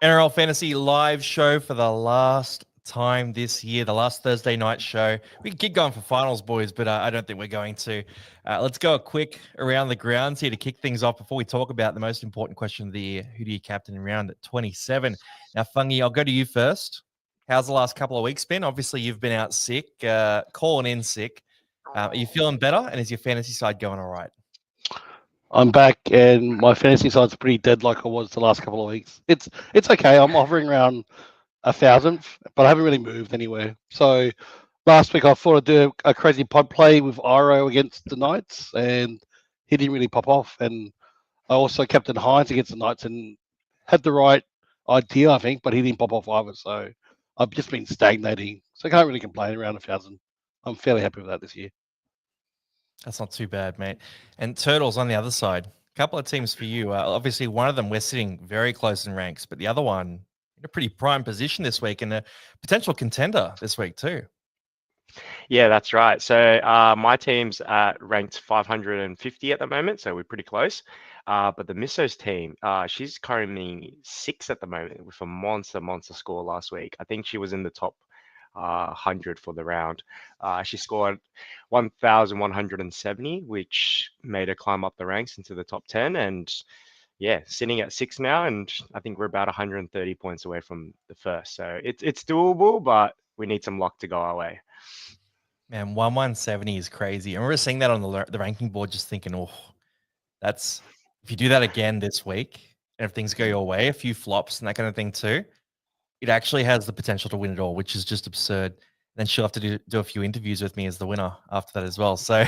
NRL Fantasy live show for the last time this year, the last Thursday night show. We can keep going for finals, boys, but I don't think we're going to. Let's go a quick around the grounds here to kick things off before we talk about the most important question of the year. Who do you captain in round 27? Now, Fungy, I'll go to you first. How's the last couple of weeks been? Obviously, you've been out sick, calling in sick. Are you feeling better? And is your fantasy side going all right? I'm back, and my fantasy side's pretty dead like I was the last couple of weeks. It's okay. I'm hovering around 1,000, but I haven't really moved anywhere. So last week I thought I'd do a crazy pod play with Iro against the Knights, and he didn't really pop off. And I also captained Hines against the Knights and had the right idea, I think, but he didn't pop off either. So I've just been stagnating. So I can't really complain around 1,000. I'm fairly happy with that this year. That's not too bad, mate. And Turtles on the other side. A couple of teams for you. Obviously, one of them we're sitting very close in ranks, but the other one in a pretty prime position this week and a potential contender this week too. Yeah, that's right. So my team's ranked 550 at the moment, so we're pretty close. But the Missos team, she's currently 6 at the moment with a monster score last week. I think she was in the top 100 for the round. She scored 1,170, which made her climb up the ranks into the top 10. And yeah, sitting at 6 now, and I think we're about 130 points away from the first. So it's doable, but we need some luck to go our way. Man, 1,170 is crazy. I remember seeing that on the ranking board, just thinking, oh, that's if you do that again this week, and if things go your way, a few flops and that kind of thing too, it actually has the potential to win it all, which is just absurd. Then she'll have to do a few interviews with me as the winner after that as well. So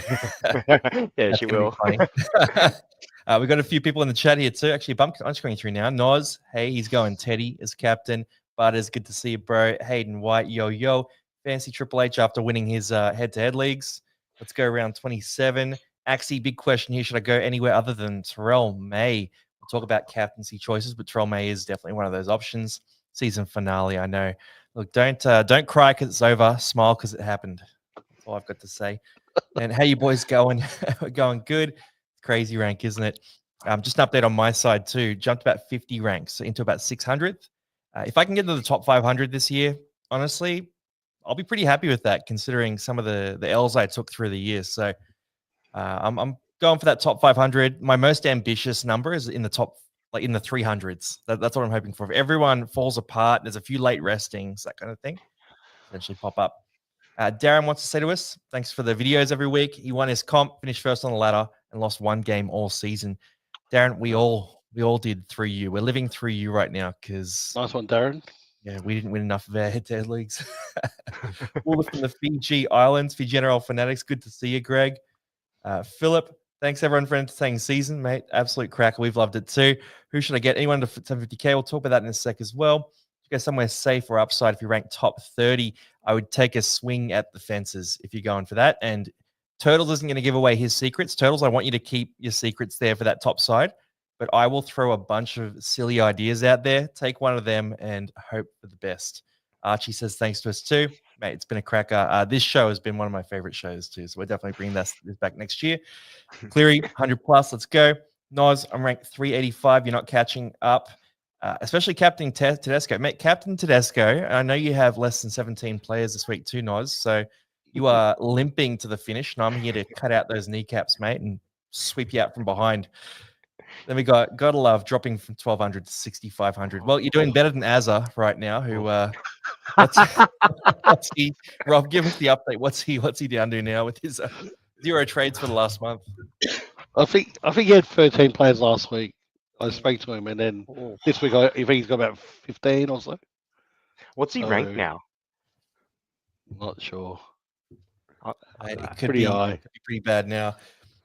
yeah, she will. We've got a few people in the chat here too. Actually, I'm scrolling through now. Noz, hey, he's going Teddy as captain. Butters, good to see you, bro. Hayden White, yo. Fancy Triple H after winning his head-to-head leagues. Let's go around 27. Axie, big question here. Should I go anywhere other than Terrell May? We'll talk about captaincy choices, but Terrell May is definitely one of those options. Season finale, I know. Look, don't cry because it's over. Smile because it happened. That's all I've got to say. And how you boys going? We're going good. Crazy rank, isn't it? Just an update on my side too. Jumped about 50 ranks into about 600th. If I can get to the top 500 this year, honestly, I'll be pretty happy with that, considering some of the L's I took through the years. So I'm going for that top 500. My most ambitious number is in the top, like in the 300s. That's what I'm hoping for. If everyone falls apart, there's a few late restings, that kind of thing, eventually pop up. Darren wants to say to us, thanks for the videos every week. He won his comp, finished first on the ladder, and lost one game all season. Darren, we all did through you. We're living through you right now because nice one, Darren. Yeah, we didn't win enough of our head-to-head leagues. All from the Fiji Islands, Fiji NRL Fanatics. Good to see you, Greg. Philip, thanks everyone for entertaining season, mate. Absolute cracker. We've loved it too. Who should I get? Anyone to 750K? We'll talk about that in a sec as well. Go somewhere safe or upside. If you rank top 30, I would take a swing at the fences if you're going for that. And Turtles isn't going to give away his secrets. Turtles, I want you to keep your secrets there for that top side. But I will throw a bunch of silly ideas out there, take one of them, and hope for the best. Archie says thanks to us too. Mate, it's been a cracker. This show has been one of my favorite shows too, so we're definitely bringing this back next year. Cleary, 100 plus, let's go. Noz, I'm ranked 385. You're not catching up, especially Captain Tedesco. Mate, Captain Tedesco, I know you have less than 17 players this week too, Noz, so you are limping to the finish, and I'm here to cut out those kneecaps, mate, and sweep you out from behind. Then we gotta love dropping from 1,200 to 6,500. Well, you're doing better than Azza right now. Who? What's he? Rob, give us the update. What's he down to now with his 0 trades for the last month? I think he had 13 players last week. I spoke to him, and then this week I think he's got about 15 or so. What's he ranked now? Not sure. It could be high. Could be pretty bad now.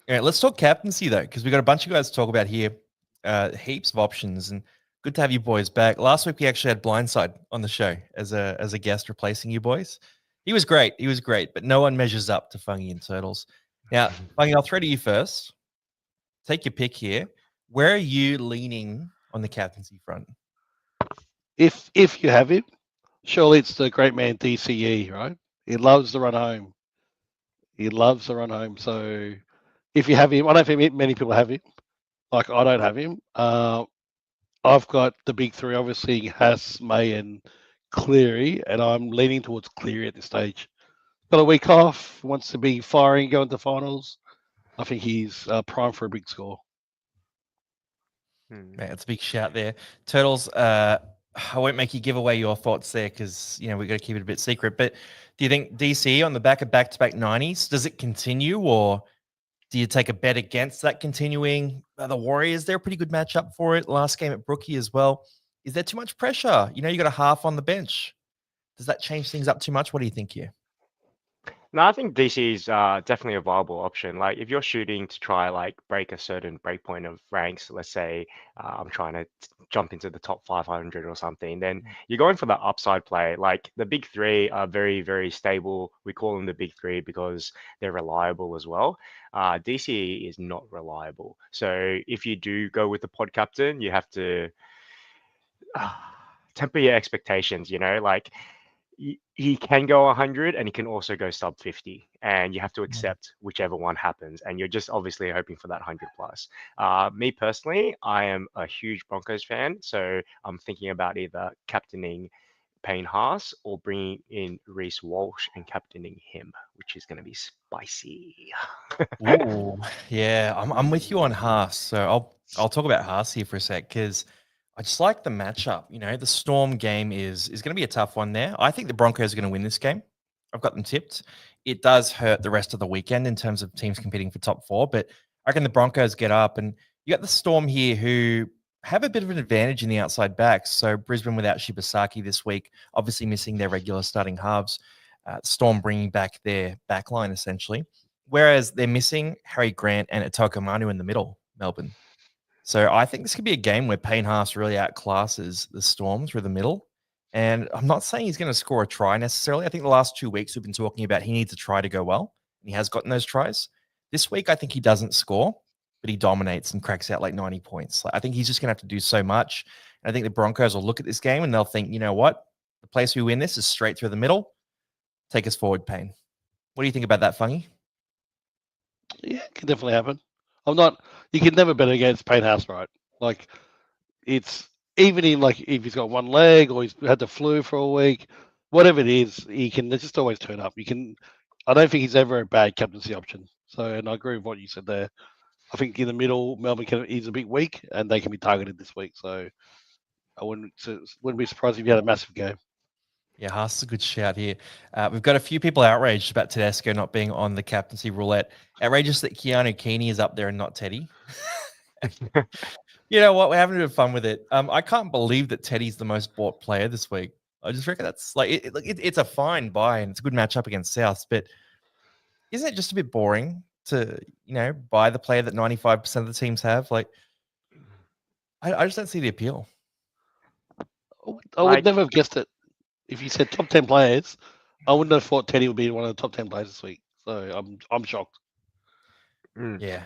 All right, let's talk captaincy though, because we got a bunch of guys to talk about here. Heaps of options, and good to have you boys back. Last week we actually had Blindside on the show as a guest replacing you boys. He was great, but no one measures up to Fungy and Turtles. Now, Fungy, I'll throw to you first. Take your pick here. Where are you leaning on the captaincy front? If you have him, surely it's the great man DCE, right? He loves the run home. So if you have him, I don't think many people have him. Like, I don't have him. I've got the big three, obviously Haas, May, and Cleary, and I'm leaning towards Cleary at this stage. Got a week off, wants to be firing, going to finals. I think he's primed for a big score. Man, it's a big shout there. Turtles, I won't make you give away your thoughts there because, we've got to keep it a bit secret. But do you think DC on the back of back-to-back 90s, does it continue, or do you take a bet against that continuing? The Warriors, they're a pretty good matchup for it. Last game at Brookie as well. Is there too much pressure? You got a half on the bench. Does that change things up too much? What do you think here? No, I think DC is definitely a viable option. Like if you're shooting to try like break a certain breakpoint of ranks, let's say I'm trying to jump into the top 500 or something, then you're going for that upside play. Like the big three are very, very stable. We call them the big three because they're reliable as well. DC is not reliable. So if you do go with the pod captain, you have to temper your expectations, like he can go 100 and he can also go sub 50, and you have to accept whichever one happens, and you're just obviously hoping for that 100 plus. Me personally, I am a huge Broncos fan, so I'm thinking about either captaining Payne Haas or bringing in Reece Walsh and captaining him, which is going to be spicy. Ooh, yeah, I'm with you on Haas. So I'll talk about Haas here for a sec because I just like the matchup. The Storm game is going to be a tough one there. I think the Broncos are going to win this game. I've got them tipped. It does hurt the rest of the weekend in terms of teams competing for top four, but I reckon the Broncos get up, and you got the Storm here who have a bit of an advantage in the outside backs. So Brisbane without Shibasaki this week, obviously missing their regular starting halves. Storm bringing back their back line essentially. Whereas they're missing Harry Grant and Atoko Manu in the middle, Melbourne. So I think this could be a game where Payne Haas really outclasses the Storm through the middle. And I'm not saying he's going to score a try necessarily. I think the last 2 weeks we've been talking about he needs a try to go well, and he has gotten those tries. This week, I think he doesn't score, but he dominates and cracks out like 90 points. I think he's just going to have to do so much. And I think the Broncos will look at this game and they'll think, you know what? The place we win this is straight through the middle. Take us forward, Payne. What do you think about that, Fungy? Yeah, it can definitely happen. You can never bet against Payne Haas, right? Like, it's even in like if he's got one leg or he's had the flu for a week, whatever it is, he can just always turn up. I don't think he's ever a bad captaincy option. So, and I agree with what you said there. I think in the middle, Melbourne is a bit weak and they can be targeted this week. So, I wouldn't be surprised if you had a massive game. Yeah, Haas is a good shout here. We've got a few people outraged about Tedesco not being on the captaincy roulette. Outrageous that Keanu Keeney is up there and not Teddy. You know what? We're having a bit of fun with it. I can't believe that Teddy's the most bought player this week. I just reckon that's like it's a fine buy and it's a good matchup against South, but isn't it just a bit boring to buy the player that 95% of the teams have? Like, I just don't see the appeal. I would never have guessed it. If you said top 10 players, I wouldn't have thought Teddy would be one of the top 10 players this week. So I'm shocked. Yeah.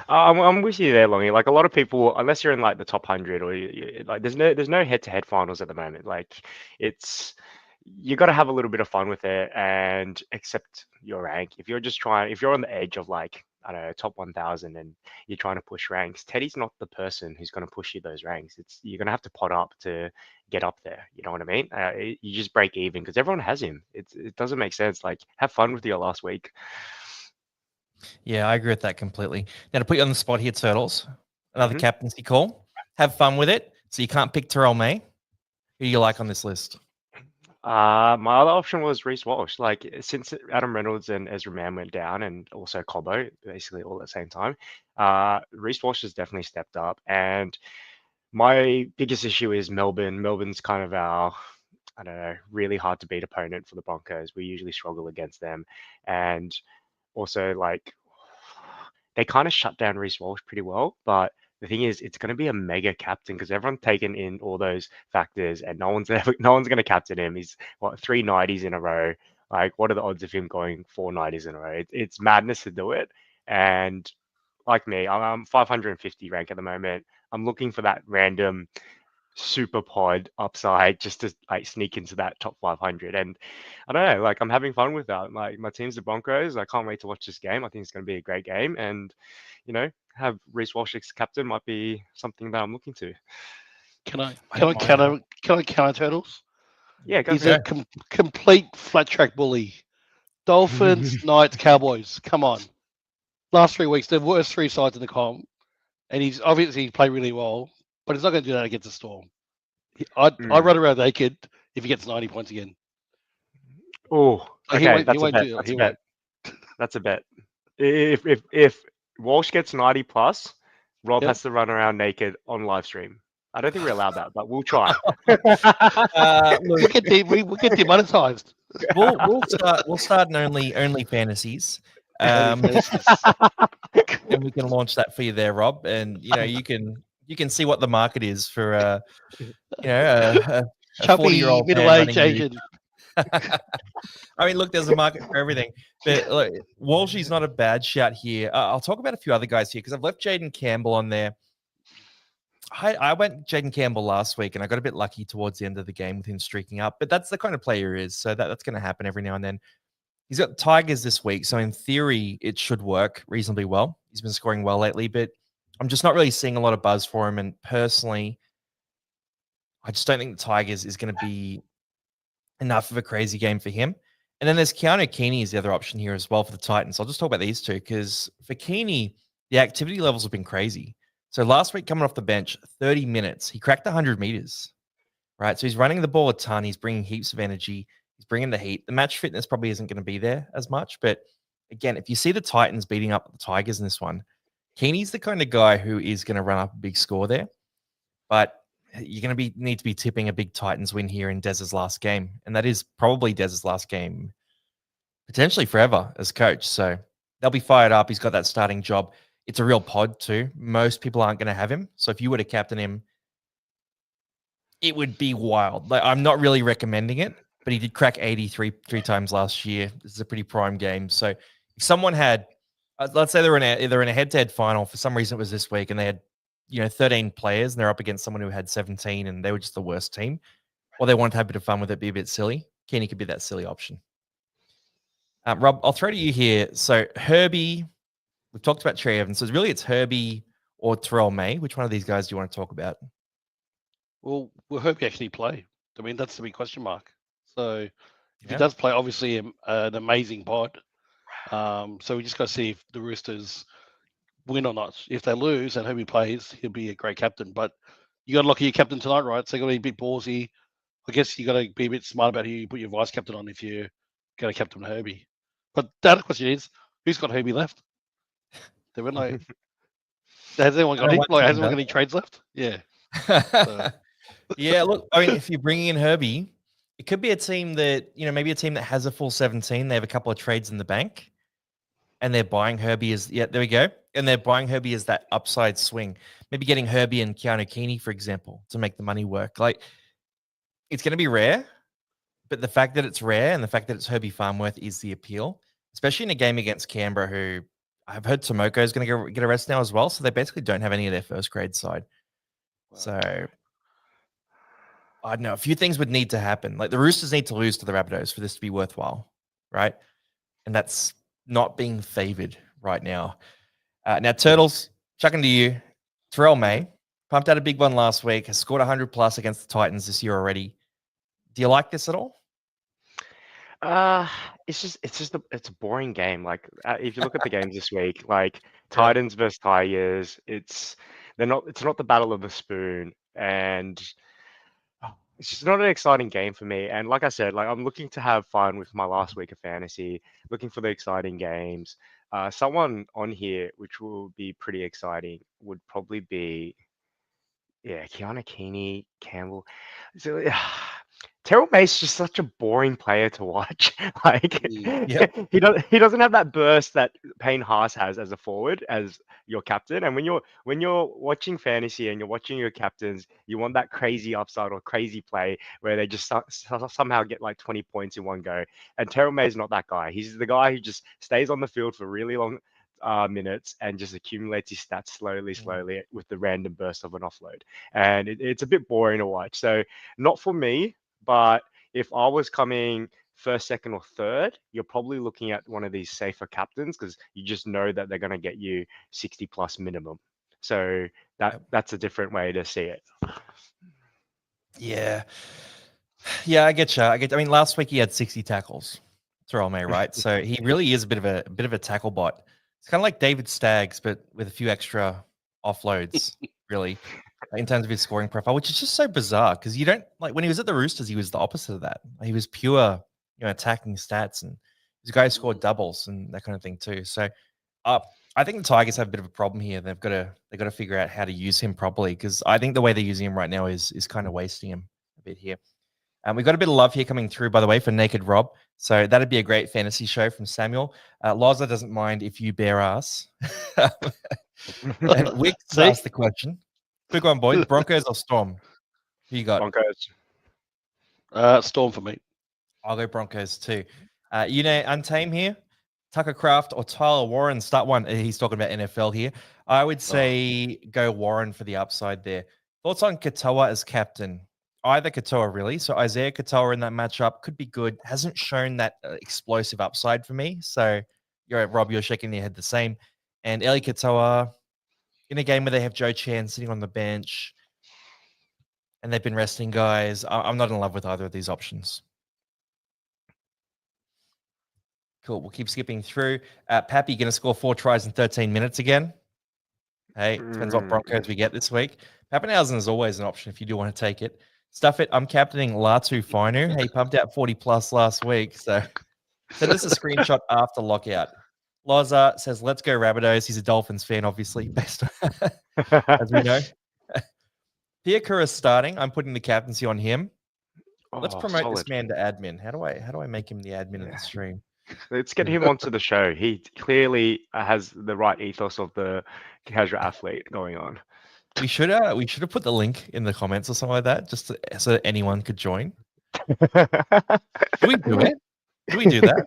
I'm with you there, Longy. Like a lot of people, unless you're in like the top 100 or like, there's no head-to-head finals at the moment. Like you got to have a little bit of fun with it and accept your rank. If you're on the edge of like, I don't know, top 1,000 and you're trying to push ranks, Teddy's not the person who's going to push you those ranks. You're going to have to pot up to get up there. You know what I mean? You just break even because everyone has him. It doesn't make sense. Like have fun with your last week. Yeah, I agree with that completely. Now to put you on the spot here, Turtles, another captaincy call. Have fun with it. So you can't pick Terrell May. Who do you like on this list? My other option was Reece Walsh. Like since Adam Reynolds and Ezra Mann went down, and also Cobbo, basically all at the same time, Reece Walsh has definitely stepped up. And my biggest issue is Melbourne. Melbourne's kind of our, I don't know, really hard to beat opponent for the Broncos. We usually struggle against them, and also like they kind of shut down Reece Walsh pretty well, but the thing is, it's going to be a mega captain because everyone's taken in all those factors, and no one's going to captain him. He's what 390s in a row. Like, what are the odds of him going 490s in a row? It's madness to do it. And like me, I'm 550 rank at the moment. I'm looking for that random super pod upside just to like sneak into that top 500. And I don't know, like I'm having fun with that. Like my team's the Broncos. I can't wait to watch this game. I think it's going to be a great game, and have Reece Walsh as captain might be something that I'm looking to. Can I I don't counter Turtles? Yeah, go He's for a it. complete flat track bully. Dolphins, Knights, Cowboys. Come on. Last 3 weeks, the worst 3 sides in the comp, and he's obviously played really well, but he's not going to do that against the Storm. I'd run around naked if he gets 90 points again. Oh, Like, okay, he won't do it. That's a bet. That's a bet. If Walsh gets 90 plus, Rob Yep. has to run around naked on live stream. I don't think we allow that, but we'll try. We'll get demonetized. we'll start an only fantasies. Only fantasies. And we can launch that for you there, Rob. And you can see what the market is for a Chubby 40-year-old middle-aged Asian. I mean, look, there's a market for everything. But look, Walshy's not a bad shout here. I'll talk about a few other guys here because I've left Jaden Campbell on there. I went Jaden Campbell last week, and I got a bit lucky towards the end of the game with him streaking up. But that's the kind of player he is, so that's going to happen every now and then. He's got Tigers this week, so in theory, it should work reasonably well. He's been scoring well lately, but I'm just not really seeing a lot of buzz for him. And personally, I just don't think the Tigers is going to be enough of a crazy game for him. And then there's Keanu Keeney is the other option here as well for the Titans. I'll just talk about these two because for Keeney, the activity levels have been crazy. So last week, coming off the bench, 30 minutes, he cracked 100 meters, right? So he's running the ball a ton. He's bringing heaps of energy. He's bringing the heat. The match fitness probably isn't going to be there as much. But again, if you see the Titans beating up the Tigers in this one, Keeney's the kind of guy who is going to run up a big score there. But you're going to need to be tipping a big Titans win here in Dez's last game. And that is probably Dez's last game, potentially forever as coach. So they'll be fired up. He's got that starting job. It's a real pod too. Most people aren't going to have him. So if you were to captain him, it would be wild. Like, I'm not really recommending it, but he did crack 83 three times last year. This is a pretty prime game. So if someone had, let's say they're in a head-to-head final, for some reason it was this week, and they had 13 players, and they're up against someone who had 17, and they were just the worst team, or they wanted to have a bit of fun with it, be a bit silly, Kenny could be that silly option. Rob, I'll throw to you here. So Herbie, we've talked about Trey Evans. So it's Herbie or Terrell May. Which one of these guys do you want to talk about? Well, will Herbie actually play? I mean, that's the big question mark. So if he does play, obviously an amazing pod. So we just got to see if the Roosters win or not. If they lose and Herbie plays, he'll be a great captain. But you got to look at your captain tonight, right? So you got to be a bit ballsy. I guess you got to be a bit smart about who you put your vice captain on if you're going to captain Herbie. But the other question is, who's got Herbie left? There were no. Has anyone got him? Like, has anyone got any trades left? Yeah. So. Yeah, look, I mean, if you're bringing in Herbie, it could be a team that, maybe a team that has a full 17. They have a couple of trades in the bank, and they're buying Herbie as, there we go. And they're buying Herbie as that upside swing. Maybe getting Herbie and Keanu Keeney, for example, to make the money work. Like, it's going to be rare, but the fact that it's rare and the fact that it's Herbie Farmworth is the appeal, especially in a game against Canberra, who I've heard Tomoko is going to get a rest now as well. So they basically don't have any of their first grade side. Wow. So I don't know. A few things would need to happen. Like the Roosters need to lose to the Rabbitohs for this to be worthwhile, right? And that's not being favored right now. Now, Turtles, chucking to you. Terrell May pumped out a big one last week, has scored 100 plus against the Titans this year already. Do you like this at all? It's a boring game. Like if you look at the games this week, like Titans versus Tigers, it's not the battle of the spoon, and it's just not an exciting game for me. And like I said, like I'm looking to have fun with my last week of fantasy, looking for the exciting games. Someone on here which will be pretty exciting would probably be Keanu Keeney, Campbell. So Terrell May's just such a boring player to watch. Like he doesn't have that burst that Payne Haas has as a forward, as your captain. And when you're watching fantasy and you're watching your captains, you want that crazy upside or crazy play where they just somehow get like 20 points in one go. And Terrell May's not that guy. He's the guy who just stays on the field for really long minutes and just accumulates his stats slowly with the random burst of an offload. And it's a bit boring to watch. So not for me, but if I was coming first, second, or third, you're probably looking at one of these safer captains because you just know that they're going to get you 60 plus minimum. So that's a different way to see it. Yeah. Yeah, I get you. I mean, last week he had 60 tackles. Terrell May, right? So he really is a bit of a tackle bot. It's kind of like David Staggs, but with a few extra offloads, really, in terms of his scoring profile, which is just so bizarre because you don't like when he was at the Roosters, he was the opposite of that. He was pure, attacking stats, and he's a guy who scored doubles and that kind of thing too. So, I think the Tigers have a bit of a problem here. They've got to figure out how to use him properly because I think the way they're using him right now is kind of wasting him a bit here. We've got a bit of love here coming through, by the way, for Naked Rob. So that'd be a great fantasy show from Samuel. Loza doesn't mind if you bare ass. And Wicks asked the question. Quick one, boys. Broncos or Storm? Who you got? Broncos. Storm for me. I'll go Broncos too. Untame here. Tucker Craft or Tyler Warren, start one. He's talking about NFL here. I would say go Warren for the upside there. Thoughts on Katoa as captain? Either Katoa, really. So Isaiah Katoa in that matchup could be good. Hasn't shown that explosive upside for me. So Rob, you're shaking your head the same. And Eli Katoa in a game where they have Joe Chan sitting on the bench and they've been resting guys. I'm not in love with either of these options. Cool. We'll keep skipping through. Pappy going to score 4 tries in 13 minutes again. Hey, depends what Broncos we get this week. Pappenhausen is always an option if you do want to take it. Stuff it. I'm captaining Latu Fainu. He pumped out 40 plus last week. So send us a screenshot after lockout. Loza says, let's go Rabbitohs. He's a Dolphins fan, obviously, based on, as we know. Piakura is starting. I'm putting the captaincy on him. Let's promote this man to admin. How do I make him the admin of the stream? Let's get him onto the show. He clearly has the right ethos of the casual athlete going on. We should have put the link in the comments or something like that, just so that anyone could join. Do we do it? Do we do that?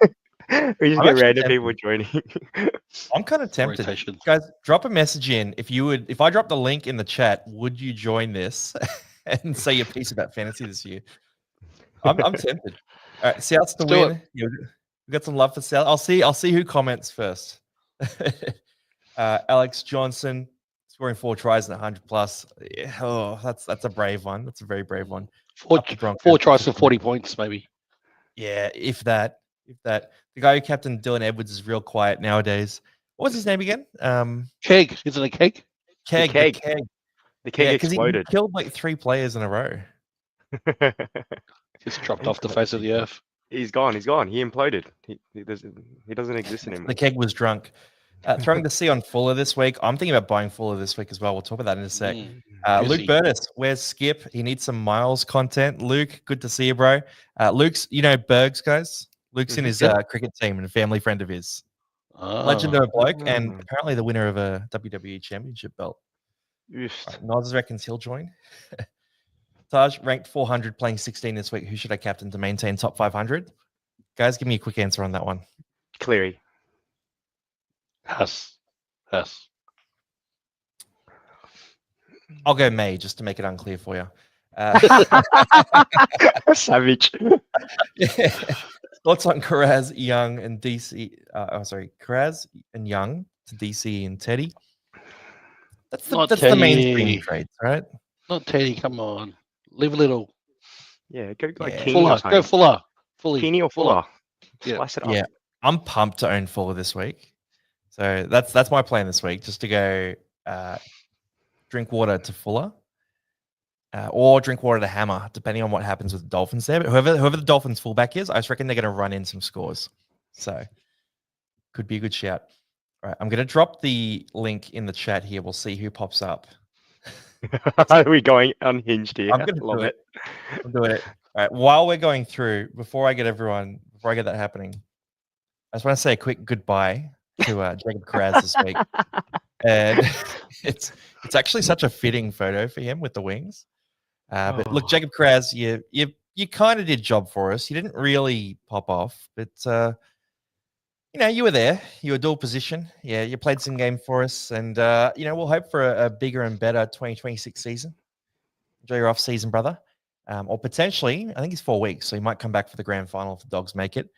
We just get random people joining. I'm kind of tempted. Guys, drop a message in. If I drop the link in the chat, would you join this and say your piece about fantasy this year? I'm tempted. All right, Souths to win. Yeah, we got some love for South. I'll see who comments first. Alex Johnson scoring 4 tries and 100 plus. Yeah, that's a brave one. That's a very brave one. 4 tries for 40 points, maybe. Yeah, if that. The guy who captained Dylan Edwards is real quiet nowadays. What was his name again? Keg. Isn't it Keg? Keg. The Keg exploded. He killed like 3 players in a row. Just dropped off the face of the earth. He's gone. He imploded. He doesn't exist anymore. The Keg was drunk. Throwing the C on Fuller this week. I'm thinking about buying Fuller this week as well. We'll talk about that in a sec. Luke Burtis, where's Skip? He needs some Miles content. Luke, good to see you, bro. Luke's, Bergs, guys. Luke's in his cricket team and a family friend of his. Legend of a bloke and apparently the winner of a WWE championship belt. Right, Noz reckons he'll join. Taj ranked 400, playing 16 this week. Who should I captain to maintain top 500? Guys, give me a quick answer on that one. Cleary. Yes. I'll go May just to make it unclear for you. Savage. Yeah. Thoughts on Karaz, Young, and DC? Karaz and Young to DC and Teddy. That's the mainstream trades, right? Not Teddy. Come on, live a little. Yeah, go like Fuller. Go Fuller. Keeney or Fuller. Yeah. Slice it up. Yeah, I'm pumped to own Fuller this week. So that's my plan this week, just to go Drinkwater to Fuller, or Drinkwater to Hammer, depending on what happens with the Dolphins there. But whoever the Dolphins fullback is, I just reckon they're going to run in some scores. So could be a good shout. All right, I'm going to drop the link in the chat here. We'll see who pops up. Are we going unhinged here? I'm going to do it. I'm doing it. All right, while we're going through, before I get that happening, I just want to say a quick goodbye to Jacob Kraz this week. And it's actually such a fitting photo for him with the wings. But look, Jacob Kraz, you kind of did job for us. You didn't really pop off, but you were there. You were dual position. Yeah, you played some game for us, and we'll hope for a bigger and better 2026 season. Enjoy your off season, brother. Or potentially, I think it's 4 weeks, so you might come back for the grand final if the Dogs make it.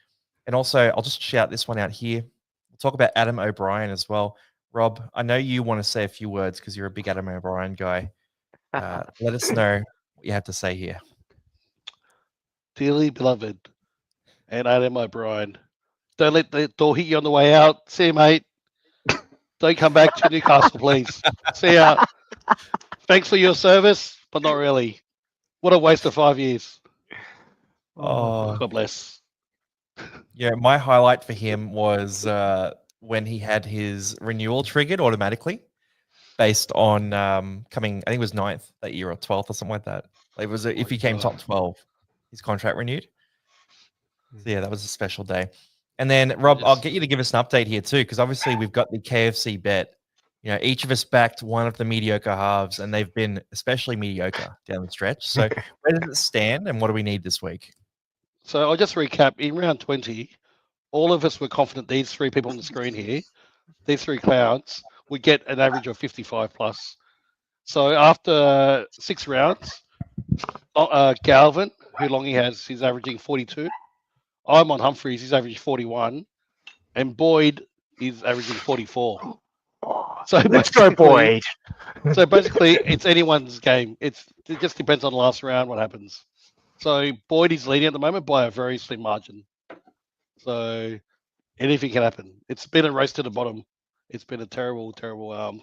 And also, I'll just shout this one out here. We'll talk about Adam O'Brien as well. Rob, I know you want to say a few words because you're a big Adam O'Brien guy. Let us know what you have to say here. Dearly beloved, and Adam O'Brien, don't let the door hit you on the way out. See you, mate. Don't come back to Newcastle, please. See ya. Thanks for your service, but not really. What a waste of 5 years. Oh, God bless. yeah. My highlight for him was when he had his renewal triggered automatically based on coming, I think it was 9th that year or 12th or something like that. Like it was if he came top 12, his contract renewed. So yeah, that was a special day. And then Rob, I'll get you to give us an update here too, because obviously we've got the KFC bet. Each of us backed one of the mediocre halves, and they've been especially mediocre down the stretch. So where does it stand, and what do we need this week? So I'll just recap. In round 20, all of us were confident these three people on the screen here, these three clowns, would get an average of 55 plus. So after 6 rounds, Galvin, who long he has, he's averaging 42. I'm on Humphreys, he's averaging 41. And Boyd is averaging 44. So Let's go, Boyd. So basically, it's anyone's game. It just depends on the last round what happens. So Boyd is leading at the moment by a very slim margin. So anything can happen. It's been a race to the bottom. It's been a terrible, terrible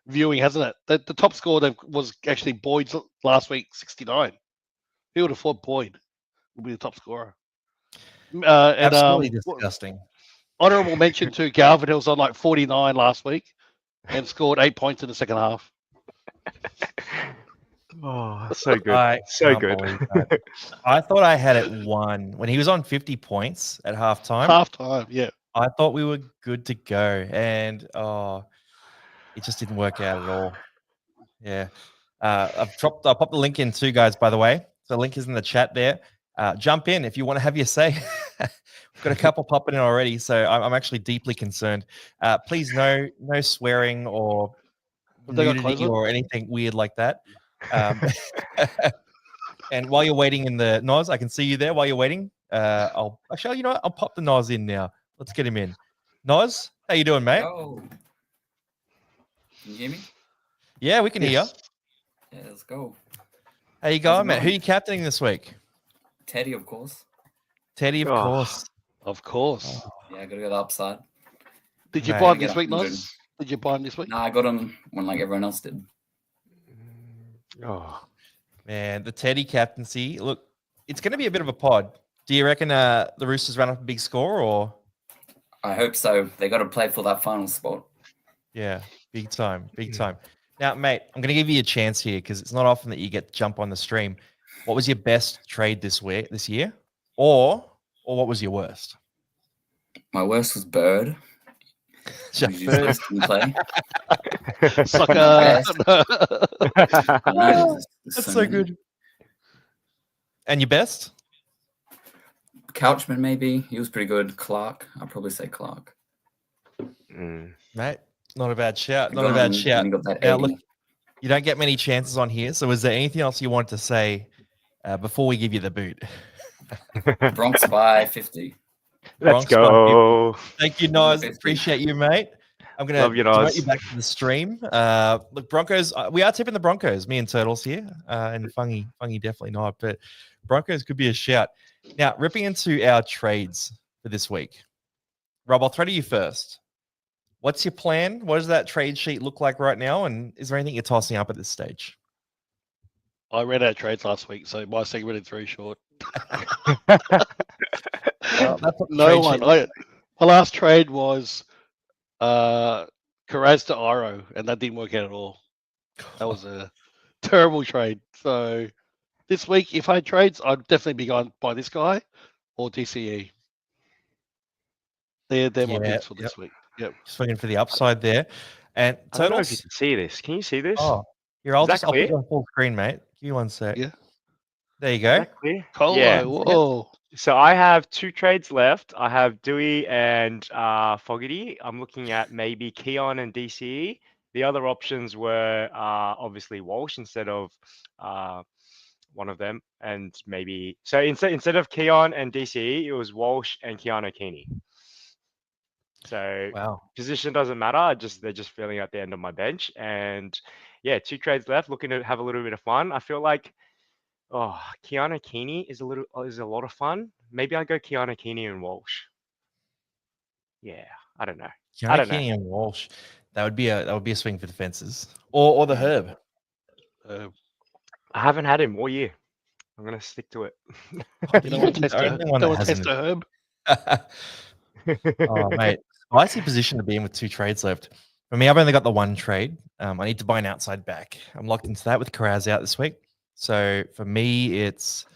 viewing, hasn't it? The top score was actually Boyd's last week, 69. Who would have thought Boyd would be the top scorer? Absolutely disgusting. Honourable mention to Galvin, who was on like 49 last week and scored 8 points in the second half. Oh, so good. So good. I thought I had it 1 when he was on 50 points at halftime. Halftime, yeah. I thought we were good to go, and it just didn't work out at all. Yeah. I'll pop the link in too, guys, by the way. So the link is in the chat there. Jump in if you want to have your say. We've got a couple popping in already, so I'm actually deeply concerned. Please, no swearing or nudity or anything weird like that. And while you're waiting in the Noz, I can see you there. While you're waiting, I'll pop the Noz in now. Let's get him in. Noz, how you doing, mate? Oh. Can you hear me? Yeah, we can hear you. Yeah, let's go. How you going, mate? Who are you captaining this week? Teddy, of course. Teddy, of course. Of course. Yeah, I got to go the upside. Did you buy him this week, Noz? Did you buy him this week? No, I got him when like everyone else did. Oh, man, the Teddy captaincy. Look, it's going to be a bit of a pod. Do you reckon the Roosters run up a big score, or? I hope so. They got to play for that final spot. Yeah, big time, big time. Now, mate, I'm going to give you a chance here because it's not often that you get to jump on the stream. What was your best trade this year, or what was your worst? My worst was Bird. Bird. Play. Sucker. That's so good. And your best? Couchman, maybe. He was pretty good. Clark. I'll probably say Clark. Mate, not a bad shout. Not a bad shout. Now, look, you don't get many chances on here. So is there anything else you wanted to say before we give you the boot? Bronx by 50. Let's go. Thank you, Noz. Appreciate you, mate. I'm going to invite you back to the stream. Look, Broncos, we are tipping the Broncos, me and Turtles here, and Fungy definitely not, but Broncos could be a shout. Now, ripping into our trades for this week. Rob, I'll throw to you first. What's your plan? What does that trade sheet look like right now? And is there anything you're tossing up at this stage? I read our trades last week, so my segment is very short. No one. My last trade was Carraz to Iro, and that didn't work out at all. That was a terrible trade. So this week, if I had trades, I'd definitely be going by this guy or DCE. They're my picks for this week. Yep. Just looking for the upside there. And I don't know if you can see this. Can you see this? Oh, here, I'll put it on full screen, mate. Give you 1 sec. Yeah. There you go. Colo, yeah. whoa. So I have 2 trades left. I have Dewey and Fogarty. I'm looking at maybe Keon and DCE. The other options were obviously Walsh instead of one of them, and maybe so instead of Keon and DCE, it was Walsh and Keanu Keeney. So Wow. position doesn't matter. They're just filling out the end of my bench, and yeah, 2 trades left. Looking to have a little bit of fun. I feel like Keanu Keeney is a lot of fun. Maybe I go Keanu Keeney and Walsh. Yeah, I don't know. I don't know. Keeney and Walsh. That would be a swing for the fences. Or the Herb. I haven't had him all year. I'm gonna stick to it. You don't want to test a herb. Oh, mate. Spicy position to be in with 2 trades left. For me, I've only got the 1 trade. I need to buy an outside back. I'm locked into that with Carraz out this week. So for me, it's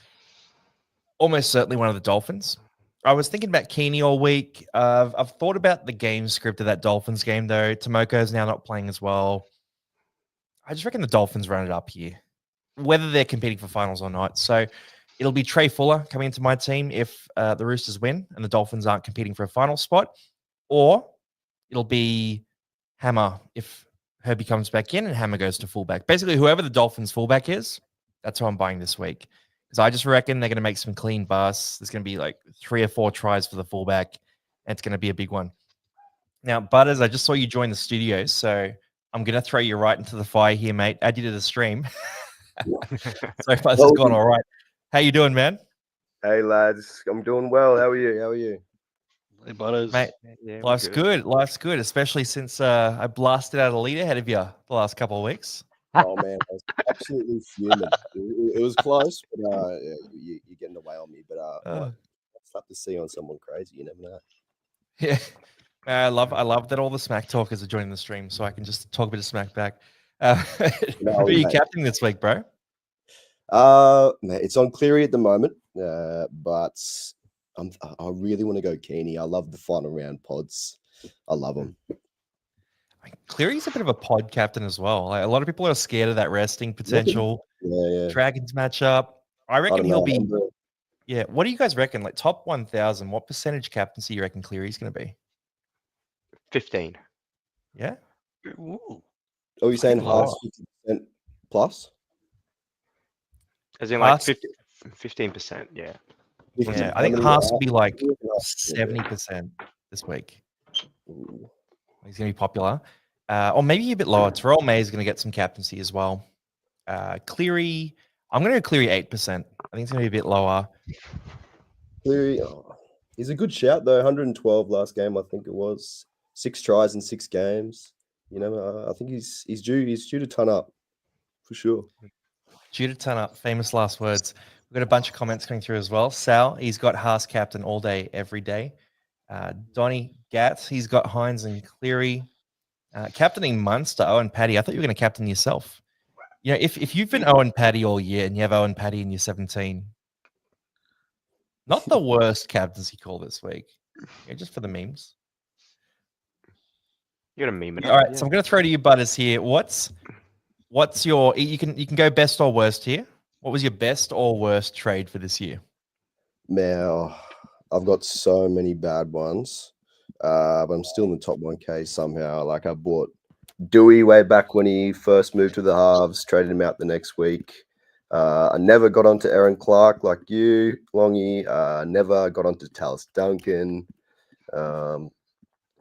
almost certainly one of the Dolphins. I was thinking about Keeney all week. I've thought about the game script of that Dolphins game, though. Tomoko's now not playing as well. I just reckon the Dolphins run it up here, whether they're competing for finals or not. So it'll be Trey Fuller coming into my team if the Roosters win and the Dolphins aren't competing for a final spot, or it'll be Hammer if Herbie comes back in and Hammer goes to fullback. Basically, whoever the Dolphins fullback is, that's who I'm buying this week. Because I just reckon they're going to make some clean busts. There's going to be like 3 or 4 tries for the fullback, and it's going to be a big one. Now, Butters, I just saw you join the studio, so I'm going to throw you right into the fire here, mate. Add you to the stream. So far, it's gone all right. How you doing, man? Hey, lads. I'm doing well. How are you? How are you? Hey, Butters. Mate, Yeah, life's good. Life's good, especially since I blasted out a lead ahead of you the last couple of weeks. Oh, man. I was absolutely fuming. It was close, but yeah, you're getting away on me. But it's tough to see on someone crazy. You never know. Yeah. I love that all the smack talkers are joining the stream, so I can just talk a bit of smack back. Who are you captaining this week, bro? It's on Cleary at the moment, but I really want to go Keeney. I love the final round pods. I love them. Cleary's a bit of a pod captain as well. Like, a lot of people are scared of that resting potential. Yeah. Dragons matchup. I reckon he'll be. Yeah. What do you guys reckon? Like top 1,000, what percentage captaincy you reckon Cleary's going to be? 15. Yeah. Ooh. Oh, you're saying half 50% plus? As in like 15%. Yeah. Yeah. I think Haas will be like 70% this week. Ooh. He's going to be popular. Or maybe a bit lower. Terrell May is going to get some captaincy as well. Cleary, I'm going to go Cleary 8%. I think it's going to be a bit lower. Cleary, he's a good shout though. 112 last game, I think it was. 6 tries in 6 games. You know, I think he's due to ton up for sure. Due to ton up. Famous last words. We've got a bunch of comments coming through as well. Sal, he's got Haas captain all day, every day. Donnie Gatz, he's got Hines and Cleary. Captaining Munster, Owen Paddy. I thought you were going to captain yourself. You know, if you've been Owen Paddy all year and you have Owen Paddy in your 17, not the worst captaincy call this week. Yeah, just for the memes. You got a meme it All right, so I'm going to throw to you, Butters, here. What's your? You can go best or worst here. What was your best or worst trade for this year? Man, I've got so many bad ones, but I'm still in the top 1K somehow. Like I bought Dewey way back when he first moved to the halves, traded him out the next week. I never got onto Aaron Clark like you, Longy. Never got onto Tallis Duncan.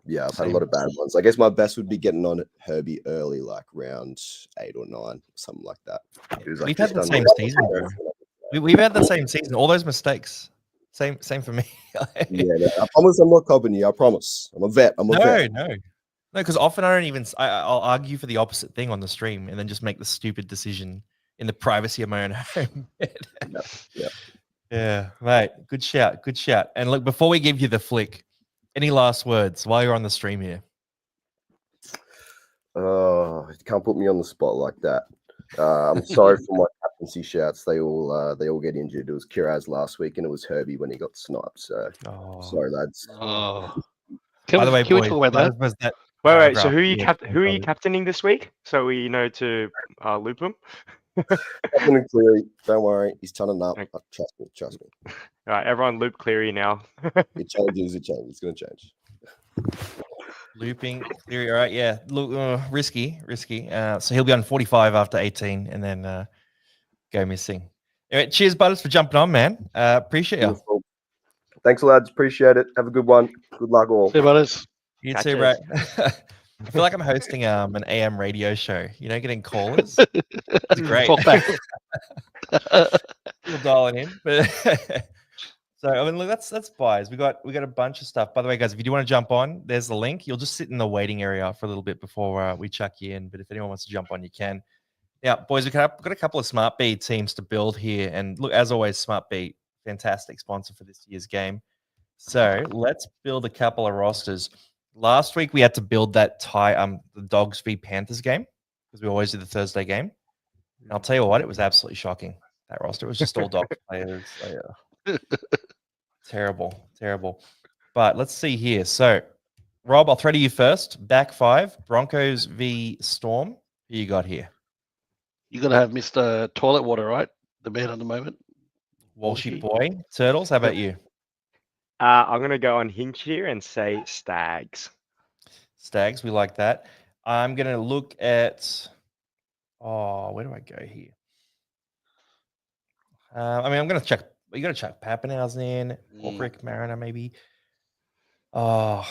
Yeah, I've had a lot of bad ones. I guess my best would be getting on Herbie early, like round 8 or 9, something like that. It was like We've had the same season, bro. We've had the same season. All those mistakes. Same for me. Yeah, I promise I'm not copping you. I promise. I'm a vet. No, because often I don't even. I'll argue for the opposite thing on the stream and then just make the stupid decision in the privacy of my own home. Yeah, mate. Good shout. And look, before we give you the flick, any last words while you're on the stream here? Oh, you can't put me on the spot like that. I'm sorry for my captaincy shouts. They all get injured. It was Kiraz last week, and it was Herbie when he got sniped. So sorry, lads. By the way, can we talk about that? Wait. So who are you captaining this week? So we know to loop them. Captain and Cleary, don't worry, he's turning up. Okay. Trust me, trust me. All right, everyone, loop Cleary now. It changes, it's going to change. Looping Cleary. All right, yeah. Look, risky. So he'll be on 45 after 18, and then go missing. Anyway, cheers, Butters, for jumping on, man. Appreciate you. Beautiful. Thanks, lads. Appreciate it. Have a good one. Good luck, all. See you, brothers. You Catch too, us. bro. I feel like I'm hosting an AM radio show. You know, getting callers. It's great. Talk back. People dialing in, but so I mean, look, that's buys. We got a bunch of stuff. By the way, guys, if you do want to jump on, there's the link. You'll just sit in the waiting area for a little bit before we chuck you in. But if anyone wants to jump on, you can. Yeah, boys, we've got a couple of SmartB teams to build here, and look, as always, SmartB, fantastic sponsor for this year's game. So let's build a couple of rosters. Last week we had to build that the Dogs v Panthers game because we always do the Thursday game. And I'll tell you what, it was absolutely shocking. That roster was just all Dogs players. Terrible. But let's see here. So, Rob, I'll throw to you first. Back five, Broncos v Storm. Who you got here? You got to have Mr. Toilet Water, right? The man at the moment. Walshy boy. Turtles, how about you? I'm going to go on Hinch here and say Stags. Stags, we like that. I'm going to look at... where do I go here? I mean, I'm going to check... You got to check Pappenhausen in. Ulrich Mariner, maybe. Oh,